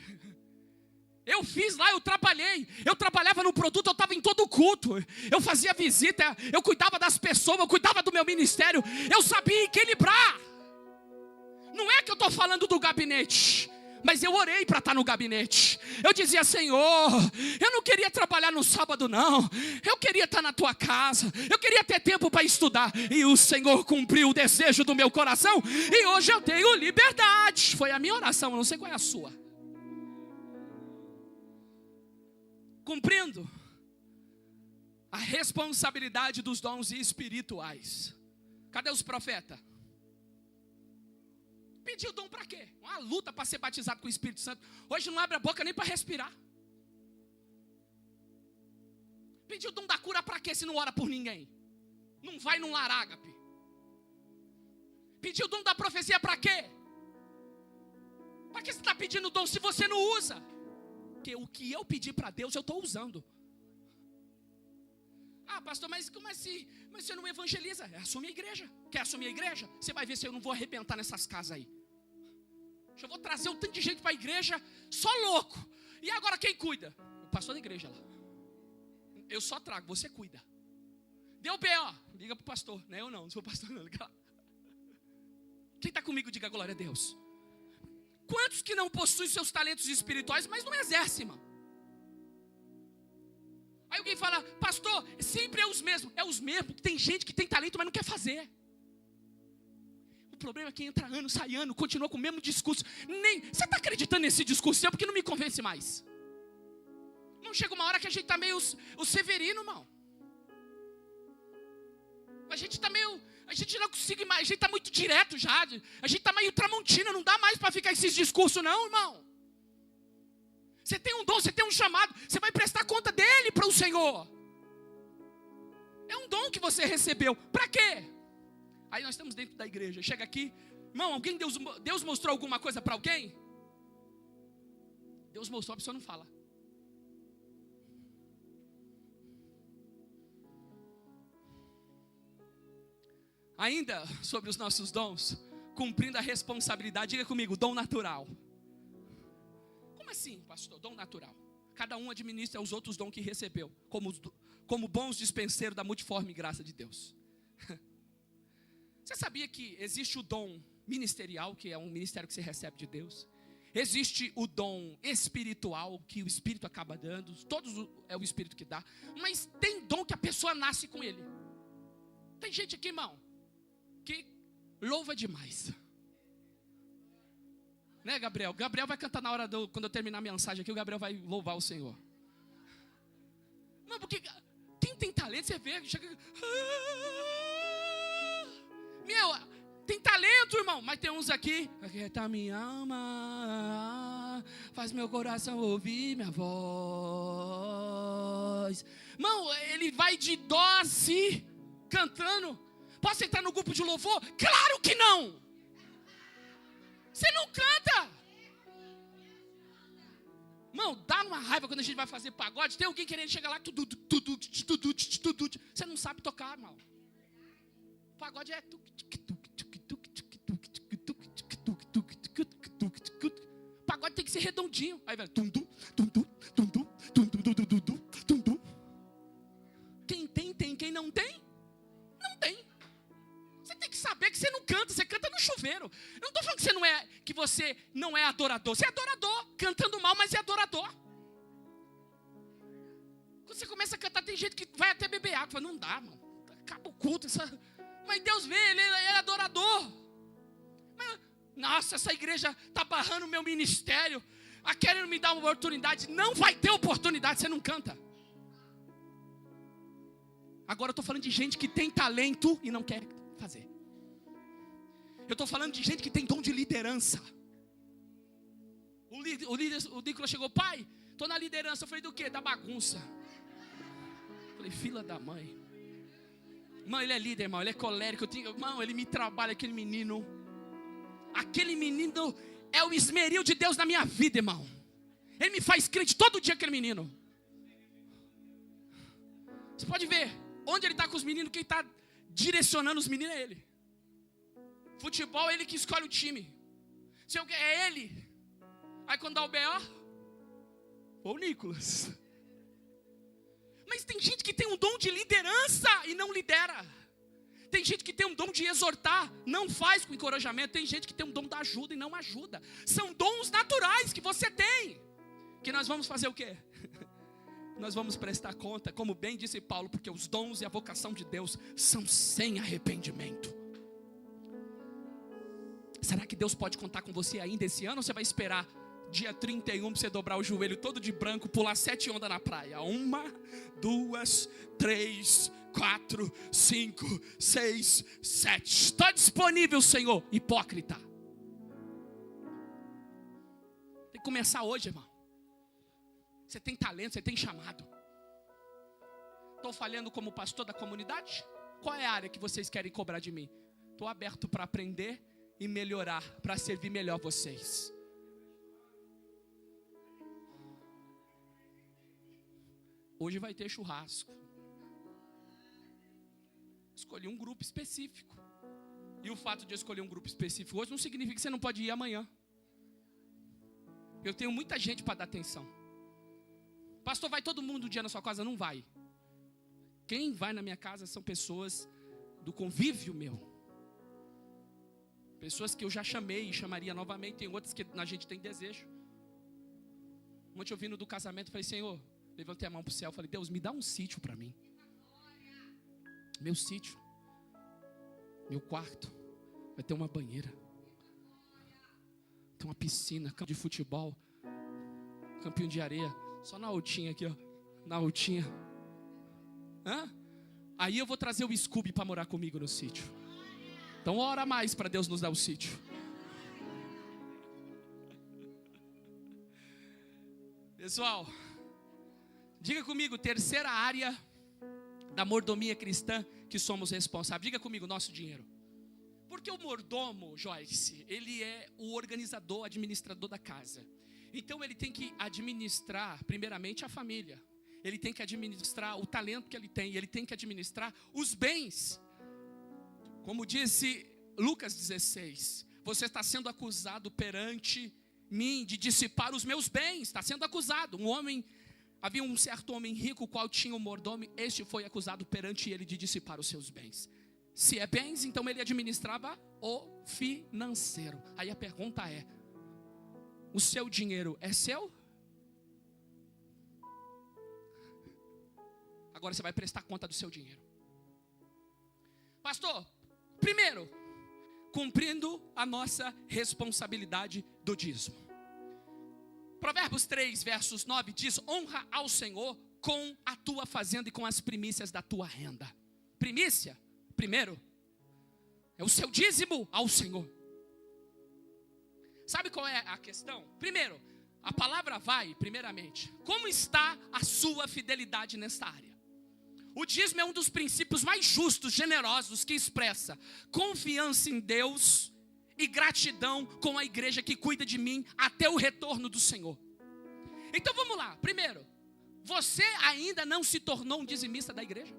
Eu fiz lá, eu trabalhei. Eu trabalhava no produto, eu estava em todo culto. Eu fazia visita, eu cuidava das pessoas, eu cuidava do meu ministério. Eu sabia equilibrar. Não é que eu estou falando do gabinete, mas eu orei para estar no gabinete. Eu dizia, Senhor, eu não queria trabalhar no sábado não. Eu queria estar na tua casa. Eu queria ter tempo para estudar. E o Senhor cumpriu o desejo do meu coração. E hoje eu tenho liberdade. Foi a minha oração, eu não sei qual é a sua. Cumprindo a responsabilidade dos dons espirituais. Cadê os profetas? Pediu dom para quê? Uma luta para ser batizado com o Espírito Santo. Hoje não abre a boca nem para respirar. Pediu dom da cura para quê se não ora por ninguém? Não vai num lar ágape. Pediu dom da profecia para quê? Para que você está pedindo dom se você não usa? Porque o que eu pedi para Deus eu estou usando. Ah, pastor, mas como assim? Mas você não evangeliza? Assume a igreja. Quer assumir a igreja? Você vai ver se eu não vou arrebentar nessas casas aí. Eu vou trazer um tanto de gente para a igreja, só louco. E agora quem cuida? O pastor da igreja lá. Eu só trago, você cuida. Deu B.O., liga para o pastor. Não é eu não sou pastor não. Quem está comigo, diga glória a Deus. Quantos que não possuem seus talentos espirituais, mas não exercem, irmão? Aí alguém fala, pastor, sempre é os mesmos. É os mesmos, tem gente que tem talento, mas não quer fazer. problema é que entra ano, sai ano, continua com o mesmo discurso. Você está acreditando nesse discurso seu porque não me convence mais. Não chega uma hora que a gente está meio o Severino, irmão. A gente está meio... A gente não consegue mais, a gente está muito direto já. A gente está meio Tramontina, não dá mais para ficar esses discursos não, irmão. Você tem um dom, você tem um chamado, você vai prestar conta dele para o Senhor. É um dom que você recebeu, para quê? Aí nós estamos dentro da igreja, chega aqui, irmão, Deus mostrou alguma coisa para alguém? Deus mostrou, a pessoa não fala. Ainda sobre os nossos dons, cumprindo a responsabilidade, diga comigo, dom natural. Como assim, pastor? Dom natural. Cada um administra os outros dons que recebeu, como bons dispenseiros da multiforme graça de Deus. Você sabia que existe o dom ministerial, que é um ministério que você recebe de Deus? Existe o dom espiritual, que o Espírito acaba dando, todos é o Espírito que dá, mas tem dom que a pessoa nasce com ele. Tem gente aqui, irmão, que louva demais. Né, Gabriel? Gabriel vai cantar na hora quando eu terminar a minha mensagem aqui, o Gabriel vai louvar o Senhor. Não, porque quem tem talento, você vê, chega... Meu, tem talento, irmão, mas tem uns aqui, aquieta minha alma, faz meu coração ouvir minha voz. Irmão, ele vai de dó a si, cantando. Posso entrar no grupo de louvor? Claro que não! Você não canta! Irmão, dá uma raiva quando a gente vai fazer pagode. Tem alguém querendo chegar lá, tudo. Você não sabe tocar, irmão. O pagode é... O pagode tem que ser redondinho. Aí vai... Quem tem, quem não tem, não tem. Você tem que saber que você não canta, você canta no chuveiro. Eu não estou falando que você não é adorador. Você é adorador, cantando mal, mas é adorador. Quando você começa a cantar, tem gente que vai até beber água. Fala, não dá, mano. Acaba o culto. Mas Deus vê, ele é adorador. Mas, nossa, essa igreja está barrando o meu ministério. Querendo me dar uma oportunidade. Não vai ter oportunidade, você não canta. Agora eu estou falando de gente que tem talento e não quer fazer. Eu estou falando de gente que tem dom de liderança. O Nicolas chegou, pai, estou na liderança. Eu falei, do quê? Da bagunça. Eu falei, filha da mãe. Irmão, ele é líder, irmão, ele é colérico. Irmão, ele me trabalha, aquele menino. Aquele menino é o esmeril de Deus na minha vida, irmão. Ele me faz crente todo dia, aquele menino. Você pode ver, onde ele está com os meninos, quem está direcionando os meninos é ele. Futebol é ele que escolhe o time. Se eu é ele. Aí quando dá o B.O., o Nicolas. Mas tem gente que tem um dom de liderança e não lidera. Tem gente que tem um dom de exortar, não faz com encorajamento. Tem gente que tem um dom da ajuda e não ajuda. São dons naturais que você tem. Que nós vamos fazer o quê? Nós vamos prestar conta, como bem disse Paulo, porque os dons e a vocação de Deus são sem arrependimento. Será que Deus pode contar com você ainda esse ano? Ou você vai esperar dia 31 para você dobrar o joelho todo de branco, pular 7 ondas na praia? 1, 2, 3, 4, 5, 6, 7. Está disponível, Senhor. Hipócrita. Tem que começar hoje, irmão. Você tem talento, você tem chamado. Estou falhando como pastor da comunidade? Qual é a área que vocês querem cobrar de mim? Estou aberto para aprender e melhorar, para servir melhor vocês. Hoje vai ter churrasco. Escolhi um grupo específico. E o fato de eu escolher um grupo específico hoje não significa que você não pode ir amanhã. Eu tenho muita gente para dar atenção. Pastor, vai todo mundo um dia na sua casa? Não vai. Quem vai na minha casa são pessoas do convívio meu. Pessoas que eu já chamei e chamaria novamente. Tem outras que a gente tem desejo. Ontem eu vindo do casamento, falei, Senhor, levantei a mão para o céu, falei, Deus, me dá um sítio para mim. Meu sítio. Meu quarto. Vai ter uma banheira. Tem uma piscina, campo de futebol, campinho de areia. Só na altinha aqui, ó. Na altinha. Aí eu vou trazer o Scooby para morar comigo no sítio. Então ora mais para Deus nos dar o sítio. Pessoal, diga comigo, terceira área da mordomia cristã que somos responsáveis. Diga comigo, nosso dinheiro. Porque o mordomo, Joyce, ele é o organizador, administrador da casa. Então ele tem que administrar primeiramente a família. Ele tem que administrar o talento que ele tem. Ele tem que administrar os bens. Como disse Lucas 16, você está sendo acusado perante mim de dissipar os meus bens. Está sendo acusado. Havia um certo homem rico, o qual tinha um mordomo. Este foi acusado perante ele de dissipar os seus bens. Se é bens, então ele administrava o financeiro. Aí a pergunta é: o seu dinheiro é seu? Agora você vai prestar conta do seu dinheiro. Pastor, primeiro, cumprindo a nossa responsabilidade do dízimo. Provérbios 3, versos 9 diz: honra ao Senhor com a tua fazenda e com as primícias da tua renda. Primícia, primeiro, é o seu dízimo ao Senhor. Sabe qual é a questão? Primeiro, a palavra vai, primeiramente, como está a sua fidelidade nesta área? O dízimo é um dos princípios mais justos, generosos, que expressa confiança em Deus e gratidão com a igreja que cuida de mim até o retorno do Senhor. Então vamos lá. Primeiro, você ainda não se tornou um dizimista da igreja?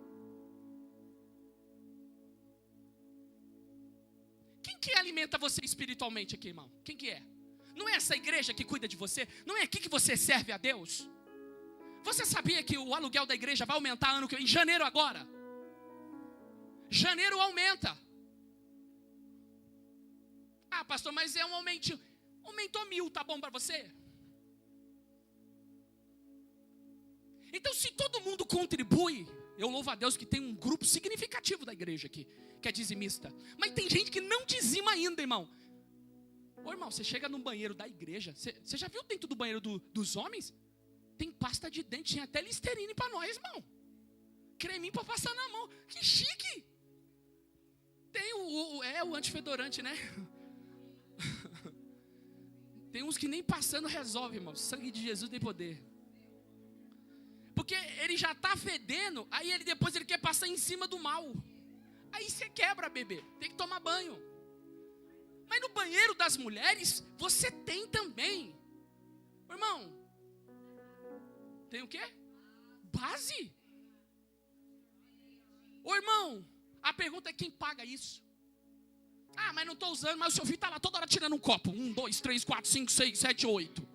Quem que alimenta você espiritualmente aqui, irmão? Quem que é? Não é essa igreja que cuida de você? Não é aqui que você serve a Deus? Você sabia que o aluguel da igreja vai aumentar em janeiro agora? Janeiro aumenta. Ah, pastor, mas é um aumentinho. Aumentou 1.000, tá bom para você? Então, se todo mundo contribui, eu louvo a Deus que tem um grupo significativo da igreja aqui, que é dizimista. Mas tem gente que não dizima ainda, irmão. Ô, irmão, você chega no banheiro da igreja, você já viu dentro do banheiro dos homens? Tem pasta de dente, tem até Listerine para nós, irmão. Creminho para passar na mão. Que chique. Tem o antifedorante, né? Tem uns que nem passando resolve, irmão. Sangue de Jesus tem poder. Porque ele já está fedendo, aí depois ele quer passar em cima do mal. Aí você quebra, bebê. Tem que tomar banho. Mas no banheiro das mulheres, você tem também. Irmão, tem o quê? Base. Ô irmão, a pergunta é quem paga isso? Ah, mas não estou usando, mas o seu filho está lá toda hora tirando um copo. 1, 2, 3, 4, 5, 6, 7, 8.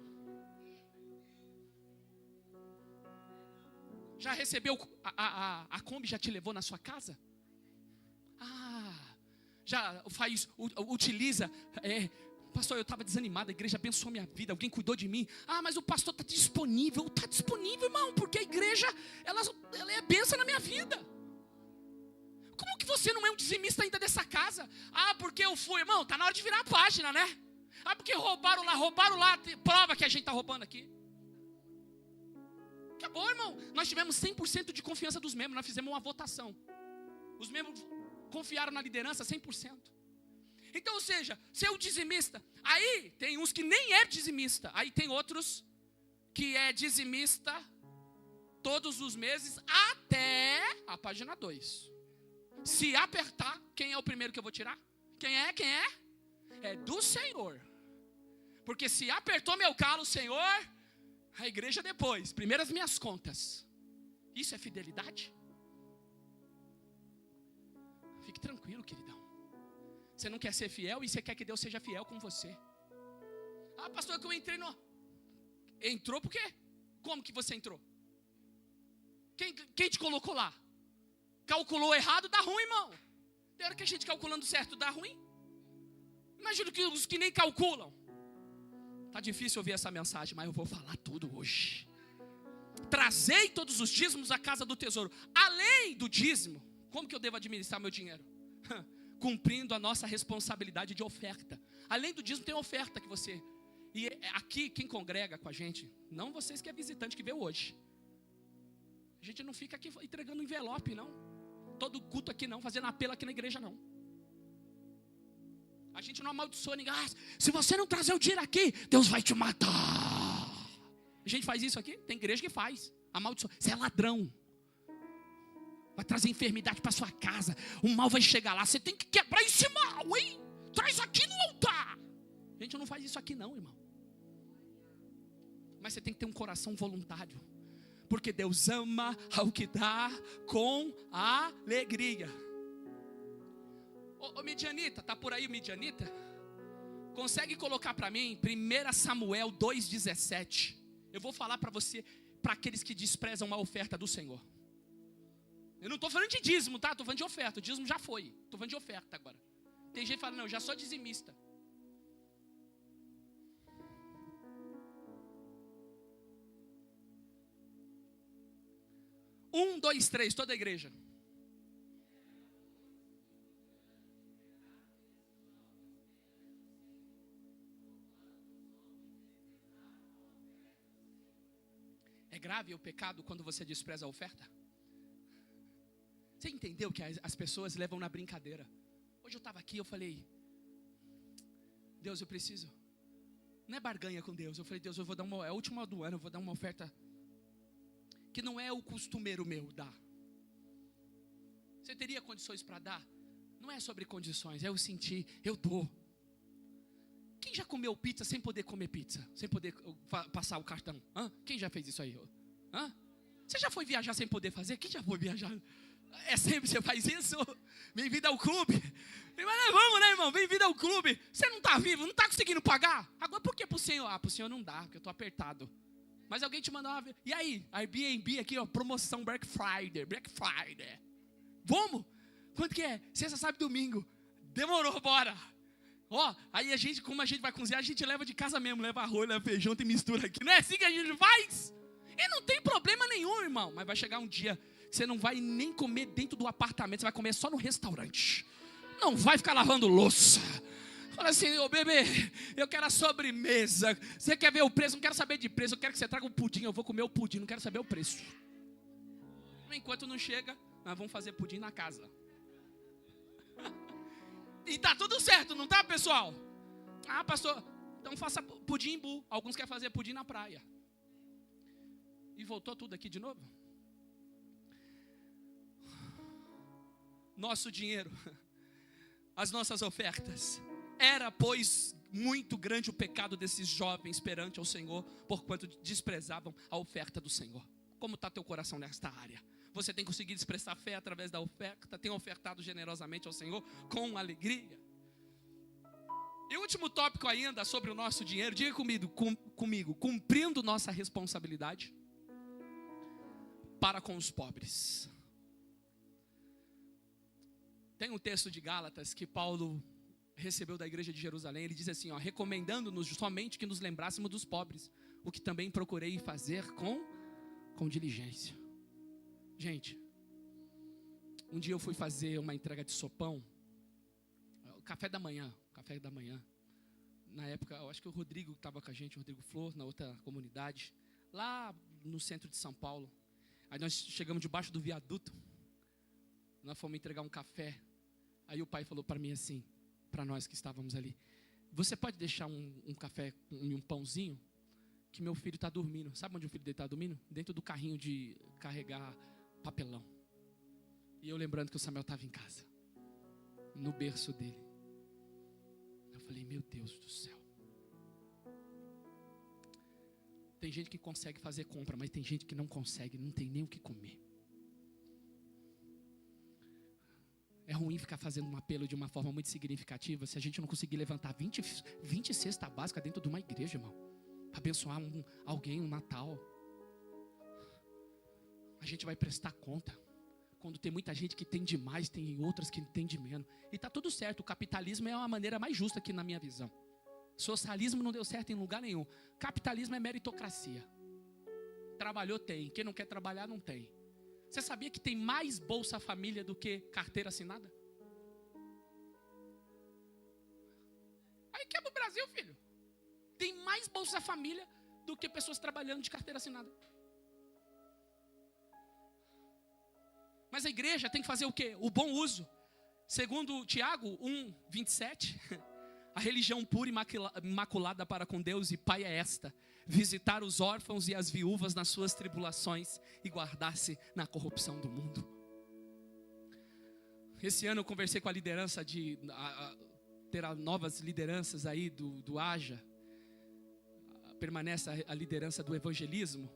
Já recebeu, a Kombi já te levou na sua casa? Já utiliza, pastor, eu estava desanimado, a igreja abençoou minha vida, alguém cuidou de mim. Ah, mas o pastor está disponível, irmão, porque a igreja, ela é bênção na minha vida. Como que você não é um dizimista ainda dessa casa? Ah, porque eu fui, irmão, está na hora de virar a página, né? Ah, porque roubaram lá, prova que a gente está roubando aqui. Acabou, irmão. Nós tivemos 100% de confiança dos membros, nós fizemos uma votação. Os membros confiaram na liderança 100%. Então, ou seja, ser o dizimista. Aí tem uns que nem é dizimista. Aí tem outros que é dizimista todos os meses até a página 2. Se apertar, quem é o primeiro que eu vou tirar? Quem é? É do Senhor. Porque se apertou meu calo, Senhor, a igreja depois. Primeiro as minhas contas. Isso é fidelidade? Fique tranquilo, queridão. Você não quer ser fiel e você quer que Deus seja fiel com você. Ah, pastor, que eu entrei no... Entrou por quê? Como que você entrou? Quem te colocou lá? Calculou errado, dá ruim, irmão. Tem hora que a gente calculando certo dá ruim. Imagina que os que nem calculam. Tá difícil ouvir essa mensagem, mas eu vou falar tudo hoje. Trazei todos os dízimos à casa do tesouro. Além do dízimo, como que eu devo administrar meu dinheiro? cumprindo a nossa responsabilidade de oferta. Além do dízimo, tem oferta que você... E aqui, quem congrega com a gente, não vocês que é visitante que veio hoje. A gente não fica aqui entregando envelope, não. Todo culto aqui não, fazendo apelo aqui na igreja, não. A gente não amaldiçoa ninguém. Se você não trazer o dinheiro aqui, Deus vai te matar. A gente faz isso aqui? Tem igreja que faz. Amaldiçoa. Você é ladrão. Vai trazer enfermidade para sua casa. O mal vai chegar lá. Você tem que quebrar esse mal, hein? Traz aqui no altar. A gente não faz isso aqui não, irmão. Mas você tem que ter um coração voluntário. Porque Deus ama ao que dá com alegria. Ô Midianita, tá por aí o Midianita? Consegue colocar para mim 1 Samuel 2,17. Eu vou falar para você, para aqueles que desprezam a oferta do Senhor. Eu não estou falando de dízimo, tá? Estou falando de oferta. O dízimo já foi. Estou falando de oferta agora. Tem gente que fala, não, eu já sou dizimista. 1, 2, 3, toda a igreja. É grave o pecado quando você despreza a oferta? Você entendeu que as pessoas levam na brincadeira? Hoje eu estava aqui, eu falei, Deus, eu preciso. Não é barganha com Deus. Eu falei, Deus, eu vou dar é a última do ano, eu vou dar uma oferta que não é o costumeiro meu dar. Você teria condições para dar? Não é sobre condições, é eu sentir, eu dou. Quem já comeu pizza sem poder comer pizza? Sem poder passar o cartão? Hã? Quem já fez isso aí? Hã? Você já foi viajar sem poder fazer? Quem já foi viajar? É sempre você faz isso? Bem-vindo ao clube. Mas vamos, né, irmão? Bem-vindo ao clube. Você não está vivo, não está conseguindo pagar? Agora por que para o Senhor? Ah, para o Senhor não dá, porque eu estou apertado. Mas alguém te mandou uma... E aí? Airbnb aqui, ó, promoção Black Friday. Vamos? Quanto que é? Sexta, sábado e domingo. Demorou, bora. Ó, aí a gente, como a gente vai cozinhar, a gente leva de casa mesmo. Leva arroz, leva feijão, tem mistura aqui. Não é assim que a gente faz? E não tem problema nenhum, irmão. Mas vai chegar um dia que você não vai nem comer dentro do apartamento. Você vai comer só no restaurante. Não vai ficar lavando louça. Fala assim, ô bebê, eu quero a sobremesa. Você quer ver o preço? Não quero saber de preço. Eu quero que você traga um pudim. Eu vou comer o pudim, não quero saber o preço. Enquanto não chega, nós vamos fazer pudim na casa. E tá tudo certo, não tá, pessoal? Ah, pastor, então faça pudim em Bu. Alguns querem fazer pudim na praia. E voltou tudo aqui de novo? Nosso dinheiro, as nossas ofertas. Era, pois, muito grande o pecado desses jovens perante ao Senhor, porquanto desprezavam a oferta do Senhor. Como está teu coração nesta área? Você tem conseguido expressar fé através da oferta? Tem ofertado generosamente ao Senhor com alegria? E o último tópico ainda sobre o nosso dinheiro, diga comigo, cumprindo nossa responsabilidade para com os pobres. Tem um texto de Gálatas que Paulo recebeu da igreja de Jerusalém. Ele diz assim, ó, recomendando-nos somente que nos lembrássemos dos pobres, o que também procurei fazer com diligência. Gente, um dia eu fui fazer uma entrega de sopão, café da manhã, na época, eu acho que o Rodrigo estava com a gente, o Rodrigo Flor, na outra comunidade, lá no centro de São Paulo. Aí nós chegamos debaixo do viaduto, nós fomos entregar um café, aí o pai falou para mim assim, para nós que estávamos ali, você pode deixar um café e um pãozinho, que meu filho está dormindo. Sabe onde o filho dele está dormindo? Dentro do carrinho de carregar papelão. E eu lembrando que o Samuel estava em casa, no berço dele. Eu falei, meu Deus do céu. Tem gente que consegue fazer compra, mas tem gente que não consegue, não tem nem o que comer. É ruim ficar fazendo um apelo de uma forma muito significativa se a gente não conseguir levantar 20 cestas básicas dentro de uma igreja, irmão. Para abençoar alguém, um Natal. A gente vai prestar conta. Quando tem muita gente que tem demais, tem outras que tem de menos. E está tudo certo, o capitalismo é uma maneira mais justa aqui na minha visão. Socialismo não deu certo em lugar nenhum. Capitalismo é meritocracia. Trabalhou, tem. Quem não quer trabalhar, não tem. Você sabia que tem mais Bolsa Família do que carteira assinada? mais Bolsa Família do que pessoas trabalhando de carteira assinada. Mas a igreja tem que fazer o quê? O bom uso. Segundo Tiago 1:27, a religião pura e imaculada para com Deus e Pai é esta: visitar os órfãos e as viúvas nas suas tribulações e guardar-se na corrupção do mundo. Esse ano eu conversei com a liderança ter novas lideranças aí do AJA. Permanece a liderança do evangelismo.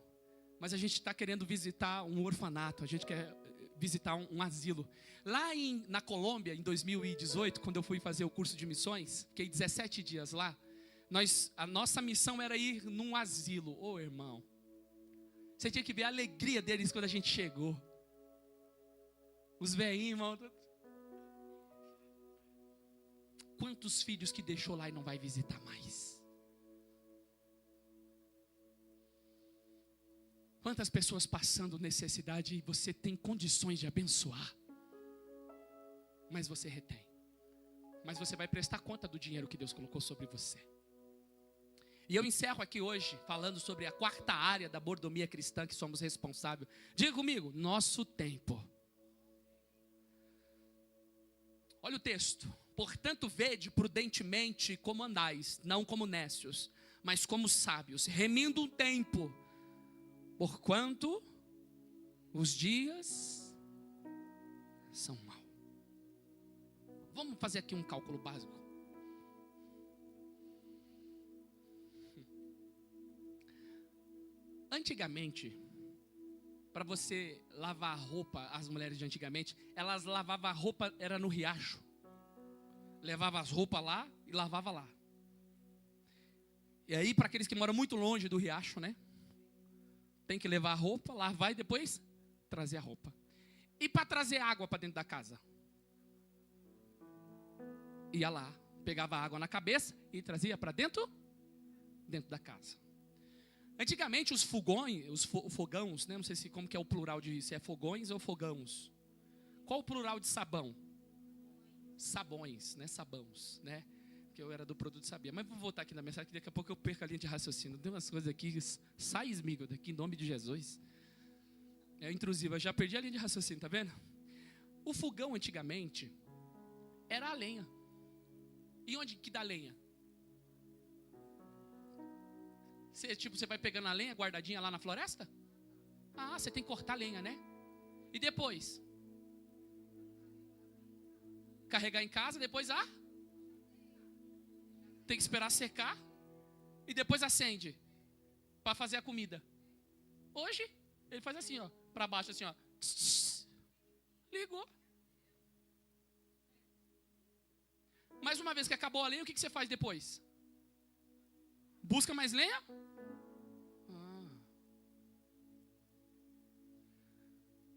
Mas a gente está querendo visitar um orfanato, a gente quer visitar um asilo. Lá na Colômbia, em 2018, quando eu fui fazer o curso de missões, fiquei 17 dias lá, a nossa missão era ir num asilo. Ô irmão, você tinha que ver a alegria deles quando a gente chegou. Os velhinhos, irmão. Quantos filhos que deixou lá e não vai visitar mais? Quantas pessoas passando necessidade e você tem condições de abençoar, mas você retém. Mas você vai prestar conta do dinheiro que Deus colocou sobre você. E eu encerro aqui hoje falando sobre a quarta área da mordomia cristã que somos responsáveis. Diga comigo, nosso tempo. Olha o texto. Portanto, vede prudentemente como andais, não como nécios, mas como sábios, remindo o tempo, porquanto os dias são maus. Vamos fazer aqui um cálculo básico. Antigamente, para você lavar roupa, as mulheres de antigamente, elas lavavam a roupa, era no riacho. Levava as roupas lá e lavava lá. E aí, para aqueles que moram muito longe do riacho, né? Tem que levar a roupa, lavar e depois trazer a roupa. E para trazer água para dentro da casa? Ia lá, pegava água na cabeça e trazia para dentro da casa. Antigamente os fogões, né? Não sei como que é o plural se é fogões ou fogãos. Qual o plural de sabão? Sabões, né? Sabãos, né? Que eu era do produto sabia. Mas vou voltar aqui na mensagem, que daqui a pouco eu perco a linha de raciocínio. Tem umas coisas aqui, sai esmigo daqui, em nome de Jesus. É intrusiva, já perdi a linha de raciocínio, tá vendo? O fogão antigamente era a lenha. E onde que dá lenha? Você vai pegando a lenha guardadinha lá na floresta? Ah, você tem que cortar a lenha, né? E depois? Carregar em casa, depois tem que esperar secar e depois acende para fazer a comida. Hoje ele faz assim, ó, para baixo assim, ó. Ligou. Mas uma vez que acabou a lenha, o que você faz depois? Busca mais lenha?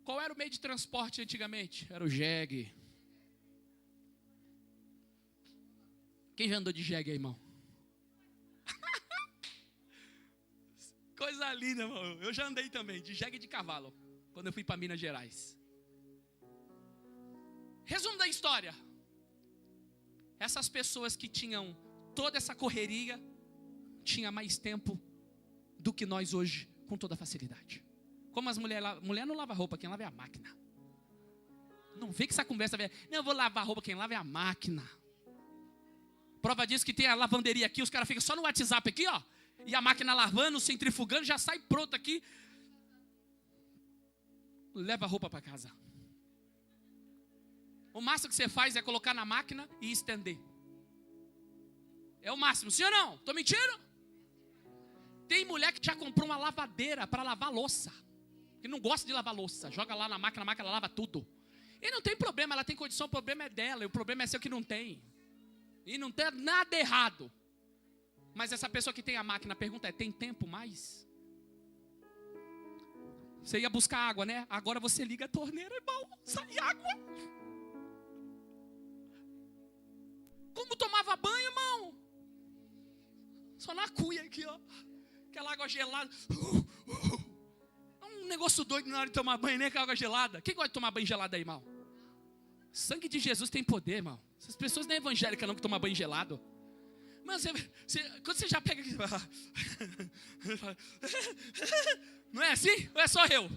Qual era o meio de transporte antigamente? Era o jegue. Quem já andou de jegue aí, irmão? Coisa linda, irmão. Eu já andei também, de jegue de cavalo, quando eu fui para Minas Gerais. Resumo da história. Essas pessoas que tinham toda essa correria, tinham mais tempo do que nós hoje, com toda facilidade. Como as mulher não lava roupa, quem lava é a máquina. Não vê que essa conversa velha. Não, eu vou lavar roupa, quem lava é a máquina. Prova disso que tem a lavanderia aqui, os caras ficam só no WhatsApp aqui, ó. E a máquina lavando, centrifugando, já sai pronto aqui. Leva a roupa para casa. O máximo que você faz é colocar na máquina e estender. É o máximo, sim ou não? Estou mentindo? Tem mulher que já comprou uma lavadeira para lavar louça. Que não gosta de lavar louça. Joga lá na máquina, a máquina lava tudo. E não tem problema, ela tem condição, o problema é dela. E o problema é seu que não tem. E não tem nada errado. Mas essa pessoa que tem a máquina, a pergunta é, tem tempo mais? Você ia buscar água, né? Agora você liga a torneira, irmão, sai água. Como tomava banho, irmão? Só na cuia aqui, ó. Aquela água gelada. É um negócio doido na hora de tomar banho, nem com água gelada. Quem gosta de tomar banho gelado aí, irmão? Sangue de Jesus tem poder, irmão. Essas pessoas não é evangélicas não que tomam banho gelado. Mas quando você já pega aqui, não é assim? Ou é só eu?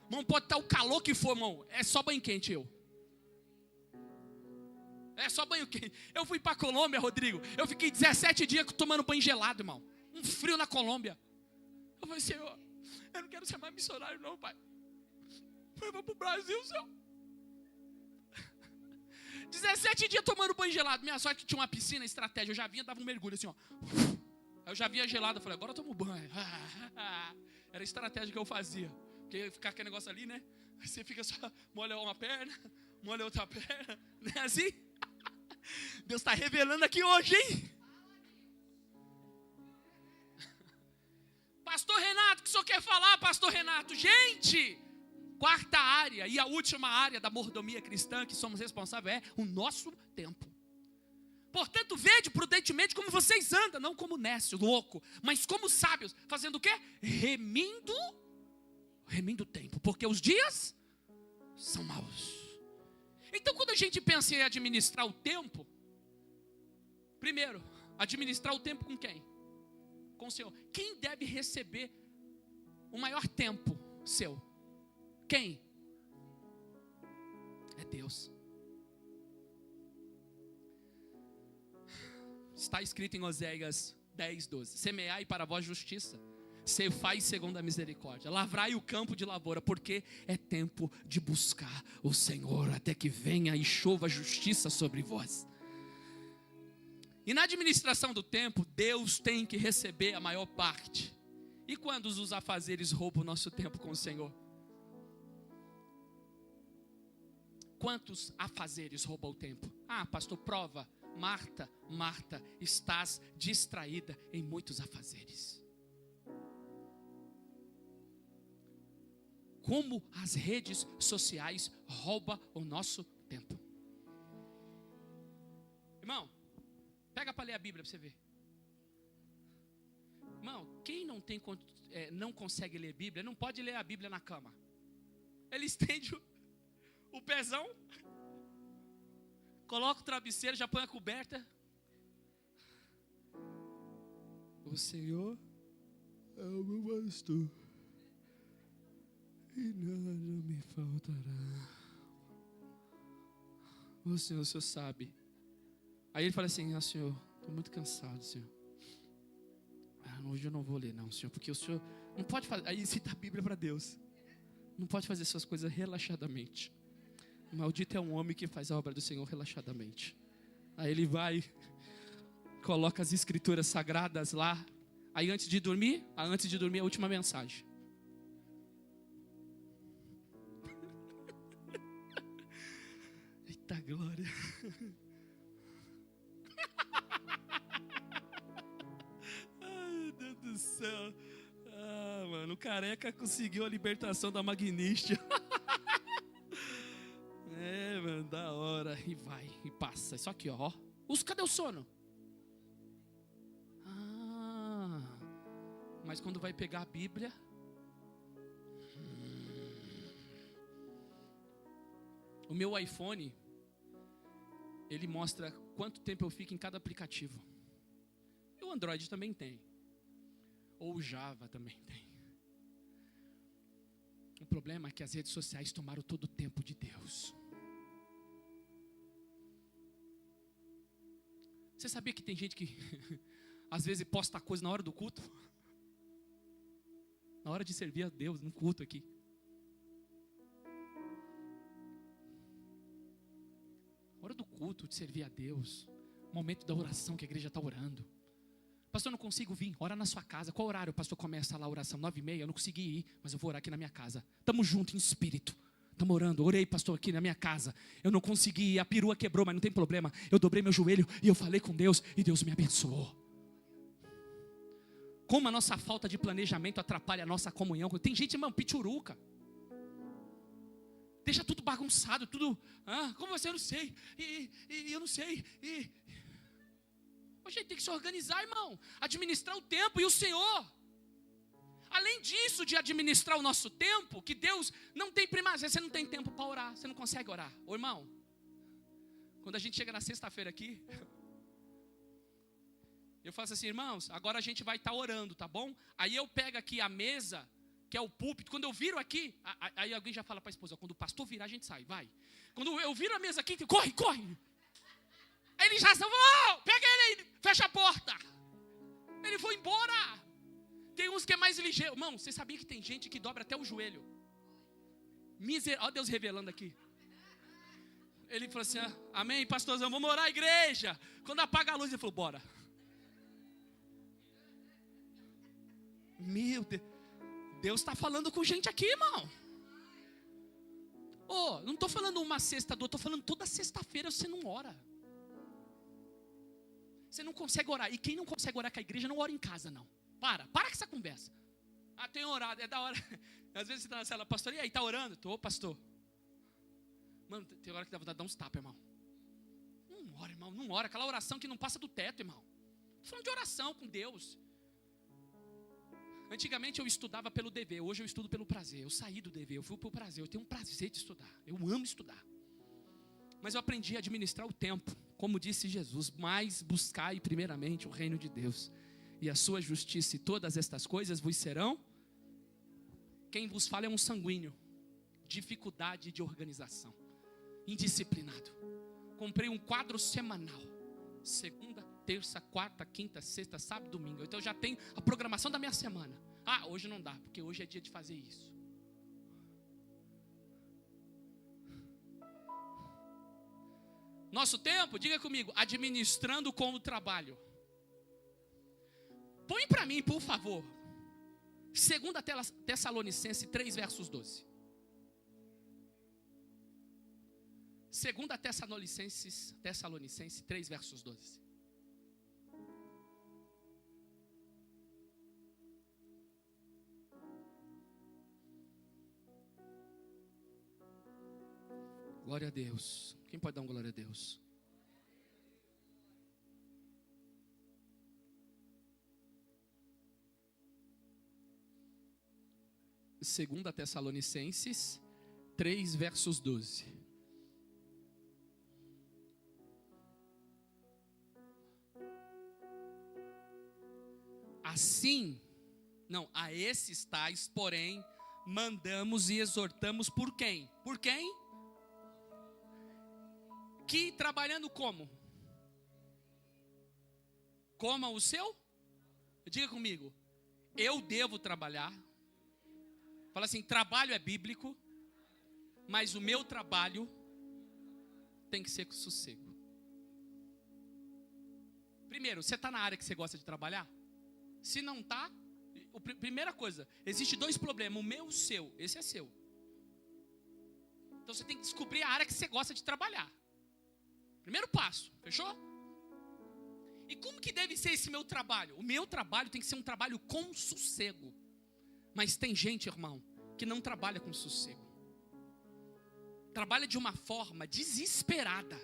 Irmão, pode estar o calor que for, irmão. É só banho quente, É só banho quente. Eu fui para a Colômbia, Rodrigo. Eu fiquei 17 dias tomando banho gelado, irmão. Um frio na Colômbia. Eu falei, Senhor, eu não quero ser mais missionário não, pai. Eu vou para o Brasil, Senhor. 17 dias tomando banho gelado. Minha sorte que tinha uma piscina, estratégia. Eu já vinha, dava um mergulho assim, ó. Aí eu já vinha gelado. Eu falei, agora eu tomo banho. Era a estratégia que eu fazia. Porque ficar aquele negócio ali, né? Você fica só, molha uma perna, molha outra perna. Não é assim? Deus está revelando aqui hoje, hein? Pastor Renato, o que o senhor quer falar, Pastor Renato? Gente, quarta área e a última área da mordomia cristã que somos responsáveis é o nosso tempo. Portanto, vede prudentemente como vocês andam, não como nécio, louco, mas como sábios, fazendo o quê? Remindo o tempo, porque os dias são maus. Então, quando a gente pensa em administrar o tempo, primeiro, administrar o tempo com quem? Com o Senhor. Quem deve receber o maior tempo seu? Quem? É Deus. Está escrito em Oséias 10:12. Semeai para vós justiça, ceifai segundo a misericórdia, lavrai o campo de lavoura, porque é tempo de buscar o Senhor, até que venha e chova justiça sobre vós. E na administração do tempo, Deus tem que receber a maior parte. E quando os afazeres roubam o nosso tempo com o Senhor? Quantos afazeres roubam o tempo? Ah, pastor, prova. Marta, estás distraída em muitos afazeres. Como as redes sociais roubam o nosso tempo. Irmão, pega para ler a Bíblia para você ver. Irmão, quem não consegue ler Bíblia, não pode ler a Bíblia na cama. Ele estende o pezão, coloca o travesseiro, já põe a coberta. O Senhor é o meu pastor, e nada me faltará. O Senhor sabe. Aí ele fala assim, Senhor, estou muito cansado, Senhor. Hoje eu não vou ler não, Senhor, porque o Senhor não pode fazer. Aí cita a Bíblia para Deus. Não pode fazer suas coisas relaxadamente. Maldito é um homem que faz a obra do Senhor relaxadamente. Aí ele vai, coloca as escrituras sagradas lá. Aí antes de dormir a última mensagem. Eita glória. Ai, meu Deus do céu. Mano, o careca conseguiu a libertação da magnístia. Mano, da hora. E vai, e passa. Isso aqui, ó. Cadê o sono? Mas quando vai pegar a Bíblia, o meu iPhone, ele mostra quanto tempo eu fico em cada aplicativo. E o Android também tem. Ou o Java também tem. O problema é que as redes sociais tomaram todo o tempo de Deus. Você sabia que tem gente que às vezes posta coisa na hora do culto? Na hora de servir a Deus, no culto aqui. Hora do culto, de servir a Deus. Momento da oração que a igreja está orando. Pastor, eu não consigo vir, ora na sua casa. Qual horário o pastor começa lá a oração? 9h30, eu não consegui ir, mas eu vou orar aqui na minha casa. Estamos juntos em espírito. Estamos orando, orei, pastor, aqui na minha casa. Eu não consegui ir, a perua quebrou, mas não tem problema. Eu dobrei meu joelho e eu falei com Deus e Deus me abençoou. Como a nossa falta de planejamento atrapalha a nossa comunhão. Tem gente, irmão, pichuruca. Deixa tudo bagunçado, tudo. Como você? Eu não sei. E eu não sei. A gente tem que se organizar, irmão. Administrar o tempo e o Senhor. Além disso, de administrar o nosso tempo, que Deus não tem primazia. Você não tem tempo para orar, você não consegue orar. Ô irmão, quando a gente chega na sexta-feira aqui, Eu faço assim, irmãos, agora a gente vai estar orando, tá bom? Aí eu pego aqui a mesa, que é o púlpito. Quando eu viro aqui, aí alguém já fala para a esposa, quando o pastor virar, a gente sai, vai. Quando eu viro a mesa aqui, corre, corre. Aí ele já falou, pega ele aí, fecha a porta. Ele foi embora. Tem uns que é mais ligeiro. Irmão, você sabia que tem gente que dobra até o joelho? Olha Deus revelando aqui. Ele falou assim, amém, pastorzão, vamos orar a igreja. Quando apaga a luz, ele falou, bora. Meu Deus. Deus está falando com gente aqui, irmão. Não estou falando uma sexta, estou falando toda sexta-feira você não ora. Você não consegue orar. E quem não consegue orar com a igreja, não ora em casa, não. Para com essa conversa. Tenho orado, é da hora. Às vezes você está na cela, pastor, e aí, está orando? Estou, pastor. Mano, tem hora que dá vontade de dar uns tapas, irmão. Não ora, irmão, não ora. Aquela oração que não passa do teto, irmão. Estou falando de oração com Deus. Antigamente eu estudava pelo dever, hoje eu estudo pelo prazer. Eu saí do dever, eu fui pelo prazer. Eu tenho um prazer de estudar, eu amo estudar. Mas eu aprendi a administrar o tempo. Como disse Jesus, mas buscai primeiramente o reino de Deus e a sua justiça, e todas estas coisas vos serão. Quem vos fala é um sanguíneo. Dificuldade de organização, indisciplinado. Comprei um quadro semanal, segunda, terça, quarta, quinta, sexta, sábado, domingo. Então eu já tenho a programação da minha semana. Hoje não dá, porque hoje é dia de fazer isso. Nosso tempo, diga comigo, administrando com o trabalho. Põe para mim, por favor, 2 Tessalonicenses 3, versos 12. 2 Tessalonicenses 3, versos 12. Glória a Deus. Quem pode dar um glória a Deus? Segunda Tessalonicenses 3, versos 12. Assim, a esses tais, porém, mandamos e exortamos por quem? Por quem? Que trabalhando como? Coma o seu? Diga comigo, eu devo trabalhar. Fala assim, trabalho é bíblico, mas o meu trabalho tem que ser com sossego. Primeiro, você está na área que você gosta de trabalhar? Se não está, primeira coisa, existe 2 problemas, o meu e o seu. Esse é seu. Então você tem que descobrir a área que você gosta de trabalhar. Primeiro passo, fechou? E como que deve ser esse meu trabalho? O meu trabalho tem que ser um trabalho com sossego. Mas tem gente, irmão, que não trabalha com sossego. Trabalha de uma forma desesperada.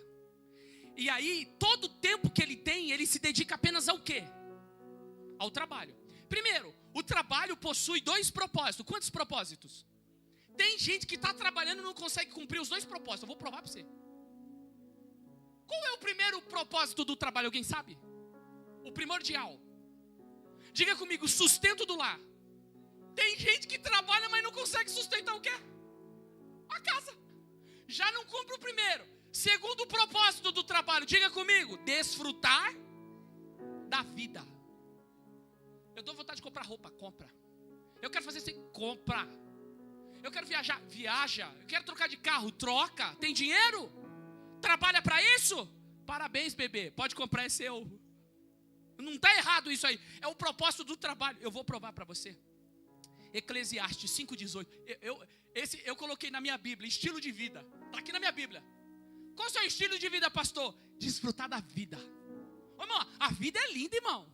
E aí, todo o tempo que ele tem, ele se dedica apenas ao quê? Ao trabalho. Primeiro, o trabalho possui 2 propósitos. Quantos propósitos? Tem gente que está trabalhando e não consegue cumprir os 2 propósitos. Eu vou provar para você. Qual é o primeiro propósito do trabalho? Alguém sabe? O primordial. Diga comigo, sustento do lar. Tem gente que trabalha, mas não consegue sustentar o quê? A casa. Já não cumpre o primeiro. Segundo propósito do trabalho, diga comigo, desfrutar da vida. Eu dou vontade de comprar roupa, compra. Eu quero fazer assim, compra. Eu quero viajar, viaja. Eu quero trocar de carro, troca. Tem dinheiro? Trabalha para isso? Parabéns, bebê. Pode comprar, é seu. Não está errado isso aí. É o propósito do trabalho. Eu vou provar para você. Eclesiastes 5,18. Eu coloquei na minha Bíblia, estilo de vida. Está aqui na minha Bíblia. Qual é o seu estilo de vida, pastor? Desfrutar da vida. Ô, irmão, a vida é linda, irmão.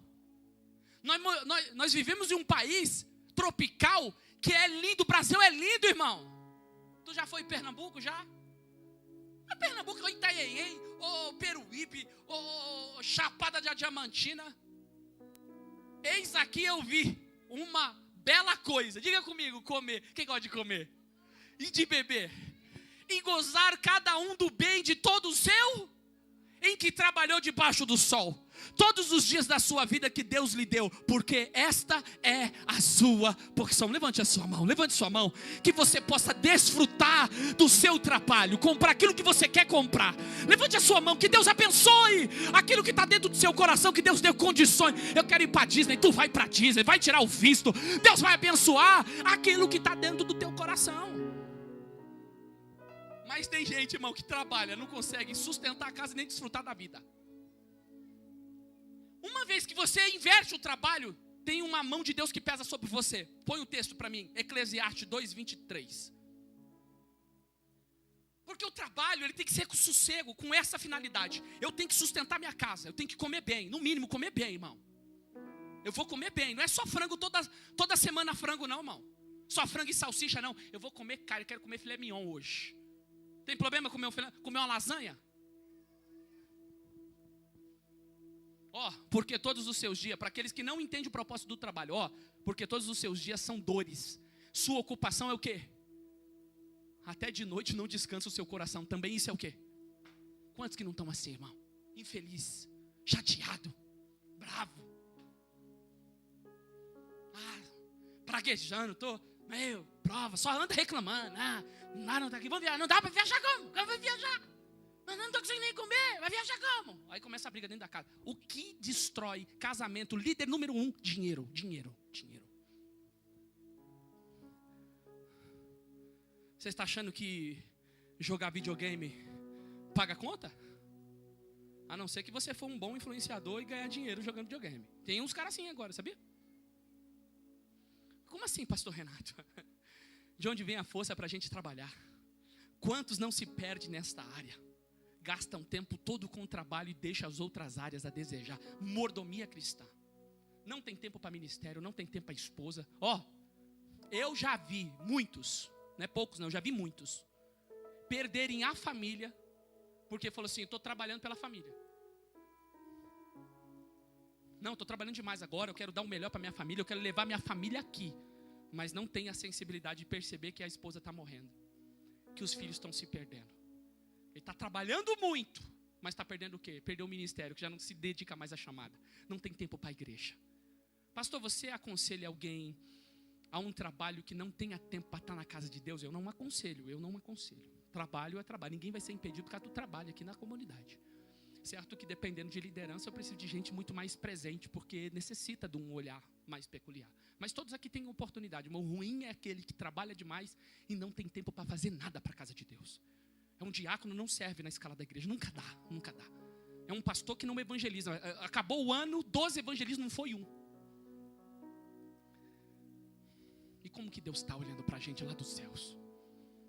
Nós vivemos em um país tropical que é lindo. O Brasil é lindo, irmão. Tu já foi em Pernambuco, já? Pernambuco, ou Itanhaém, ou Peruíbe, ou Chapada da Diamantina. Eis aqui eu vi uma bela coisa. Diga comigo, comer. Quem gosta de comer? E de beber. E gozar cada um do bem de todo o seu, em que trabalhou debaixo do sol. todos os dias da sua vida que Deus lhe deu, porque esta é a sua porção. Levante a sua mão, que você possa desfrutar do seu trabalho, comprar aquilo que você quer comprar. Levante a sua mão, que Deus abençoe aquilo que está dentro do seu coração, que Deus deu condições. Eu quero ir para Disney, tu vai para Disney, vai tirar o visto. Deus vai abençoar aquilo que está dentro do teu coração. Mas tem gente, irmão, que trabalha, não consegue sustentar a casa nem desfrutar da vida. Uma vez que você inverte o trabalho, tem uma mão de Deus que pesa sobre você. Põe o texto para mim, Eclesiastes 2:23. Porque o trabalho, ele tem que ser com sossego, com essa finalidade. Eu tenho que sustentar minha casa, eu tenho que comer bem, no mínimo comer bem, irmão. Eu vou comer bem, não é só frango toda semana frango não, irmão. Só frango e salsicha não. Eu vou comer carne, eu quero comer filé mignon hoje. Tem problema comer uma lasanha? Porque todos os seus dias, para aqueles que não entendem o propósito do trabalho, porque todos os seus dias são dores. Sua ocupação é o quê? Até de noite não descansa o seu coração. Também isso é o quê? Quantos que não estão assim, irmão? Infeliz, chateado, bravo. Praguejando, prova, só anda reclamando. Não tá aqui, vamos viajar. Não dá para viajar como? Eu vou viajar. Não estou conseguindo nem comer, vai viajar como? Aí começa a briga dentro da casa. O que destrói casamento, líder número 1, dinheiro. Você está achando que jogar videogame paga conta? A não ser que você for um bom influenciador e ganhar dinheiro jogando videogame. Tem uns caras assim agora, sabia? Como assim, pastor Renato? De onde vem a força para a gente trabalhar? Quantos não se perdem nesta área? Gastam tempo todo com o trabalho e deixam as outras áreas a desejar. Mordomia cristã. Não tem tempo para ministério, não tem tempo para esposa. Eu já vi muitos, não é poucos não, eu já vi muitos perderem a família porque falou assim, estou trabalhando pela família. Não, estou trabalhando demais agora, eu quero dar o melhor para minha família, eu quero levar minha família aqui. Mas não tem a sensibilidade de perceber que a esposa está morrendo, que os filhos estão se perdendo. Ele está trabalhando muito, mas está perdendo o quê? Perdeu o ministério, que já não se dedica mais à chamada. Não tem tempo para a igreja. Pastor, você aconselha alguém a um trabalho que não tenha tempo para estar na casa de Deus? Eu não aconselho. Trabalho é trabalho. Ninguém vai ser impedido por causa do trabalho aqui na comunidade. Certo que dependendo de liderança, eu preciso de gente muito mais presente, porque necessita de um olhar mais peculiar. Mas todos aqui têm oportunidade. O ruim é aquele que trabalha demais e não tem tempo para fazer nada para a casa de Deus. Um diácono não serve na escala da igreja, nunca dá. É um pastor que não evangeliza. Acabou o ano, 12 evangelismos, não foi um. E como que Deus está olhando para a gente lá dos céus?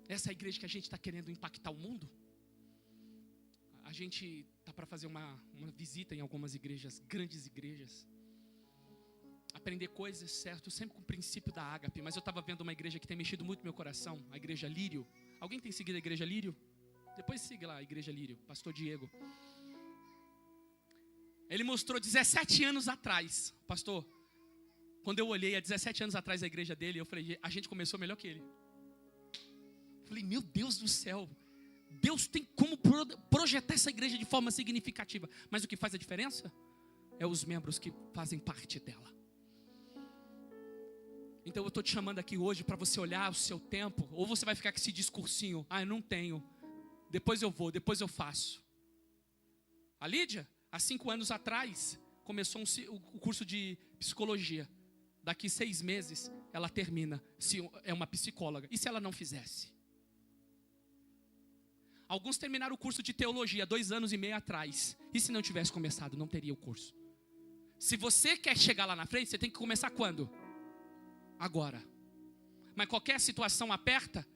Essa é a igreja que a gente está querendo impactar o mundo? A gente está para fazer uma visita em algumas igrejas, grandes igrejas. Aprender coisas, certo? Sempre com o princípio da ágape. Mas eu estava vendo uma igreja que tem mexido muito no meu coração. A igreja Lírio. Alguém tem seguido a igreja Lírio? Depois siga lá a igreja Lírio, pastor Diego. Ele mostrou 17 anos atrás, pastor. Quando eu olhei há 17 anos atrás a igreja dele, eu falei, a gente começou melhor que ele. Falei, meu Deus do céu. Deus tem como projetar essa igreja de forma significativa. Mas o que faz a diferença é os membros que fazem parte dela. Então eu estou te chamando aqui hoje para você olhar o seu tempo. Ou você vai ficar com esse discursinho, eu não tenho. Depois eu vou, depois eu faço. A Lídia, há 5 anos atrás, começou o curso de psicologia. Daqui 6 meses, ela termina. É uma psicóloga. E se ela não fizesse? Alguns terminaram o curso de teologia 2 anos e meio atrás. E se não tivesse começado, não teria o curso. Se você quer chegar lá na frente, você tem que começar quando? Agora. Mas qualquer situação aperta,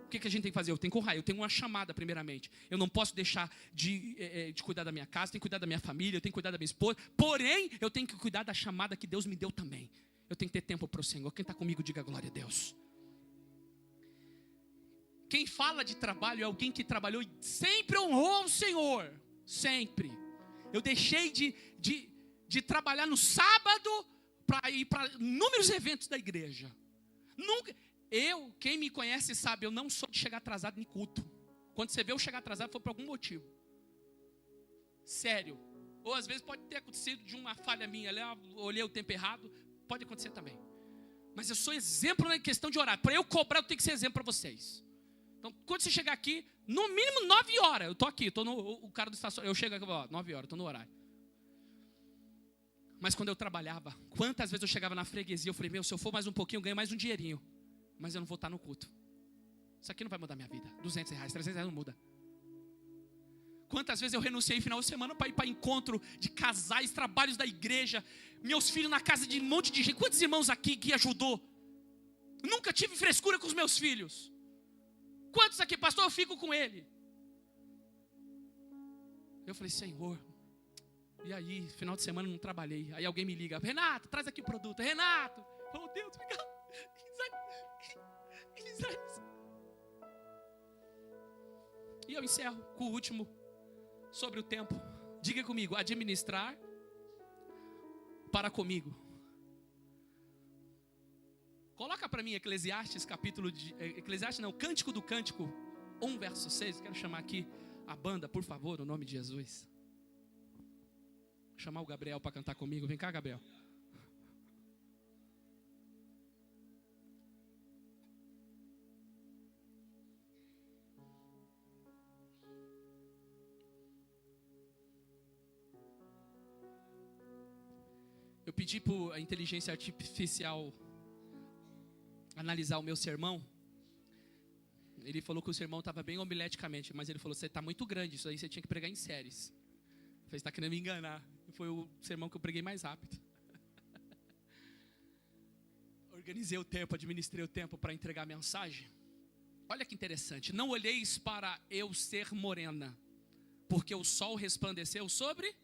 o que a gente tem que fazer? Eu tenho que honrar, eu tenho uma chamada primeiramente. Eu não posso deixar de cuidar da minha casa, tenho que cuidar da minha família, eu tenho que cuidar da minha esposa. Porém, eu tenho que cuidar da chamada que Deus me deu também. Eu tenho que ter tempo para o Senhor. Quem está comigo, diga glória a Deus. Quem fala de trabalho é alguém que trabalhou e sempre honrou o Senhor. Sempre. Eu deixei de trabalhar no sábado para ir para inúmeros eventos da igreja. Nunca. Quem me conhece sabe, eu não sou de chegar atrasado em culto. Quando você vê eu chegar atrasado foi por algum motivo. Sério. Ou às vezes pode ter acontecido de uma falha minha, eu olhei o tempo errado, pode acontecer também. Mas eu sou exemplo na questão de orar. Para eu cobrar, eu tenho que ser exemplo para vocês. Então, quando você chegar aqui, no mínimo 9 horas, eu estou aqui, o cara do estacionamento, eu chego aqui, 9 horas, estou no horário. Mas quando eu trabalhava, quantas vezes eu chegava na freguesia, eu falei, se eu for mais um pouquinho, eu ganho mais um dinheirinho. Mas eu não vou estar no culto. Isso aqui não vai mudar minha vida. R$200, R$300 não muda. Quantas vezes eu renunciei no final de semana para ir para encontro de casais, trabalhos da igreja, meus filhos na casa de um monte de gente. Quantos irmãos aqui que ajudou? Nunca tive frescura com os meus filhos. Quantos aqui, pastor, eu fico com ele? Eu falei, Senhor, e aí, final de semana não trabalhei. Aí alguém me liga, Renato, traz aqui o produto. Renato, oh Deus, obrigado. E eu encerro com o último, sobre o tempo. Diga comigo, administrar para comigo. Coloca para mim Eclesiastes, Cântico do Cântico 1, verso 6. Quero chamar aqui a banda, por favor, no nome de Jesus. Vou chamar o Gabriel para cantar comigo. Vem cá, Gabriel. Eu pedi para a inteligência artificial analisar o meu sermão. Ele falou que o sermão estava bem homileticamente, mas ele falou, você está muito grande, isso aí você tinha que pregar em séries. Você está querendo me enganar. Foi o sermão que eu preguei mais rápido. Organizei o tempo, administrei o tempo para entregar a mensagem. Olha que interessante. Não olheis para eu ser morena, porque o sol resplandeceu sobre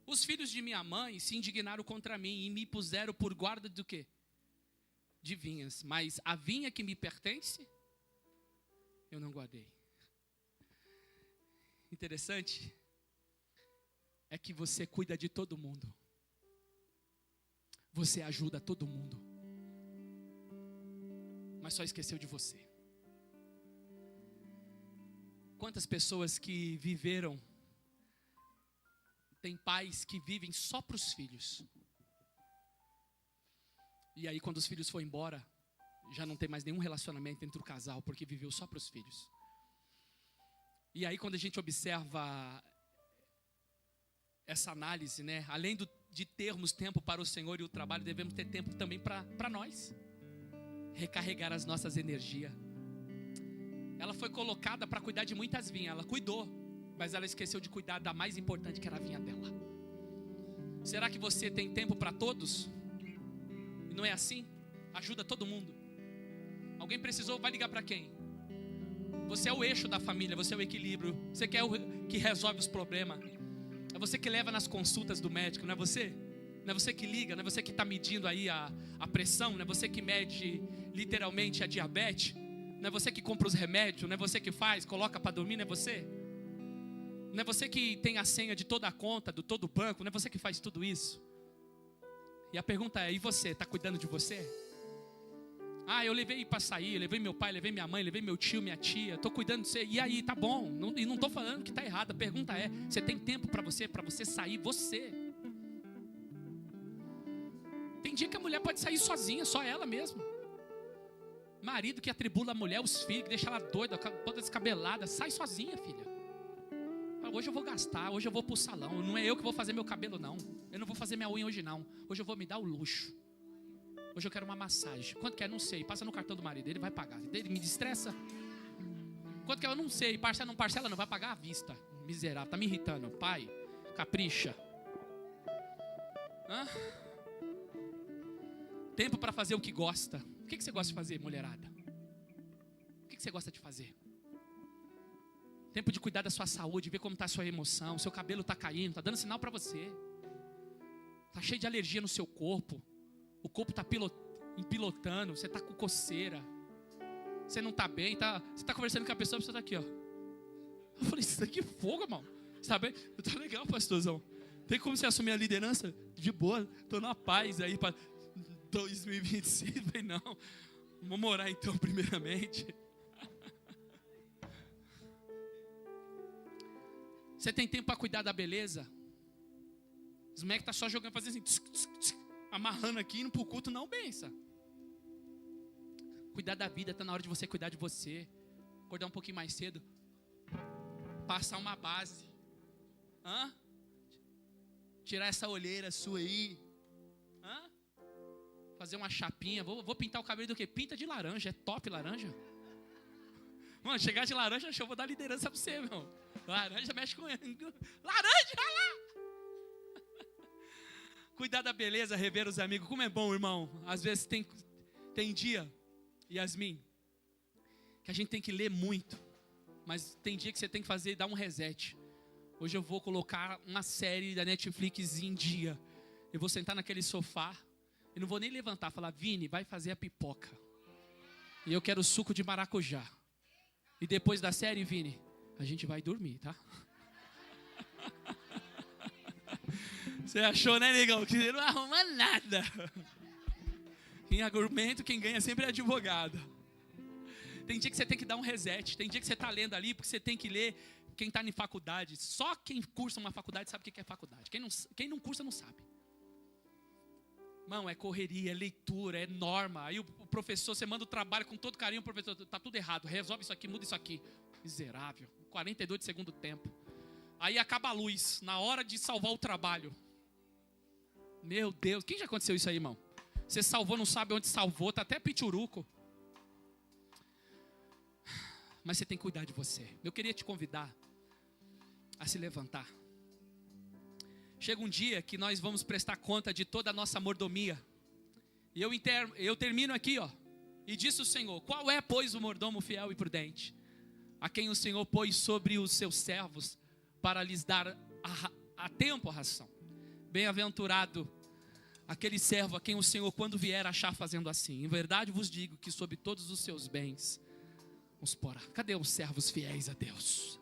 os filhos de minha mãe, se indignaram contra mim e me puseram por guarda do quê? De vinhas. Mas a vinha que me pertence, eu não guardei. Interessante é que você cuida de todo mundo. Você ajuda todo mundo. Mas só esqueceu de você. Quantas pessoas que viveram, tem pais que vivem só para os filhos. E aí quando os filhos foram embora, já não tem mais nenhum relacionamento entre o casal, porque viveu só para os filhos. E aí quando a gente observa essa análise, né? Além de termos tempo para o Senhor e o trabalho, devemos ter tempo também para nós. Recarregar as nossas energias. Ela foi colocada para cuidar de muitas vinhas, ela cuidou, mas ela esqueceu de cuidar da mais importante, que era a vinha dela. Será que você tem tempo para todos? E não é assim? Ajuda todo mundo. Alguém precisou, vai ligar para quem? Você é o eixo da família, você é o equilíbrio. Você que é o que resolve os problemas. É você que leva nas consultas do médico, não é você? Não é você que liga, não é você que está medindo aí a pressão, não é você que mede literalmente a diabetes, não é você que compra os remédios, não é você que faz, coloca para dormir, não é você? Não é você que tem a senha de toda a conta, de todo o banco, não é você que faz tudo isso? E a pergunta é, e você, está cuidando de você? Ah, eu levei para sair, levei meu pai, levei minha mãe, levei meu tio, minha tia, estou cuidando de você, e aí, tá bom, e não estou falando que está errado, a pergunta é, você tem tempo para você sair, você? Tem dia que a mulher pode sair sozinha, só ela mesma. Marido que atribula a mulher, os filhos, que deixa ela doida, toda descabelada, sai sozinha, filha. Hoje eu vou gastar, hoje eu vou pro salão, não é eu que vou fazer meu cabelo não, eu não vou fazer minha unha hoje não, hoje eu vou me dar o luxo. Hoje eu quero uma massagem. Quanto quer? Não sei. Passa no cartão do marido, ele vai pagar. Ele me estressa. Quanto quer? Eu não sei. Parcela não parcela, não vai pagar à vista. Miserável, tá me irritando. Pai, capricha. Hã? Tempo para fazer o que gosta. O que você gosta de fazer, mulherada? O que você gosta de fazer? Tempo de cuidar da sua saúde, ver como está a sua emoção. Seu cabelo está caindo, está dando sinal para você. Está cheio de alergia no seu corpo. O corpo está empilotando, você está com coceira. Você não está bem, você está conversando com a pessoa está aqui, ó. Eu falei, isso aqui é fogo, irmão. Está bem? Tá legal, pastorzão. Tem como você assumir a liderança? De boa, estou na paz aí para 2025. Eu falei, não, vamos orar então primeiramente. Você tem tempo para cuidar da beleza? Os moleques estão só jogando, fazendo assim, tsk, tsk, tsk, amarrando aqui, indo pro culto, não, benção. Cuidar da vida, está na hora de você cuidar de você. Acordar um pouquinho mais cedo. Passar uma base. Tirar essa olheira sua aí. Fazer uma chapinha. Vou pintar o cabelo do quê? Pinta de laranja, é top laranja. Mano, chegar de laranja, eu vou dar liderança pra você, meu. Laranja mexe com... Laranja, olha lá! Cuidar da beleza, rever os amigos. Como é bom, irmão. Às vezes tem dia, Yasmin, que a gente tem que ler muito. Mas tem dia que você tem que dar um reset. Hoje eu vou colocar uma série da Netflix em dia. Eu vou sentar naquele sofá. Eu não vou nem levantar, falar, Vini, vai fazer a pipoca. E eu quero suco de maracujá. E depois da série, Vini, a gente vai dormir, tá? Você achou, né, negão? Que não arruma nada. Quem argumenta, quem ganha sempre é advogado. Tem dia que você tem que dar um reset. Tem dia que você está lendo ali, porque você tem que ler. Quem está em faculdade, só quem cursa uma faculdade sabe o que é faculdade. Quem não cursa não sabe. Irmão, é correria, é leitura, é norma. Aí o professor, você manda o trabalho com todo carinho, o professor, está tudo errado, resolve isso aqui, muda isso aqui. Miserável, 42 de segundo tempo. Aí acaba a luz, na hora de salvar o trabalho. Meu Deus, quem já aconteceu isso aí, irmão? Você salvou, não sabe onde salvou, está até pichuruco. Mas você tem que cuidar de você. Eu queria te convidar a se levantar. Chega um dia que nós vamos prestar conta de toda a nossa mordomia. E eu termino aqui, ó. E disse o Senhor: qual é, pois, o mordomo fiel e prudente, a quem o Senhor pôs sobre os seus servos, para lhes dar a tempo a ração? Bem-aventurado aquele servo a quem o Senhor, quando vier, achar fazendo assim. Em verdade vos digo que sobre todos os seus bens os porá. Cadê os servos fiéis a Deus?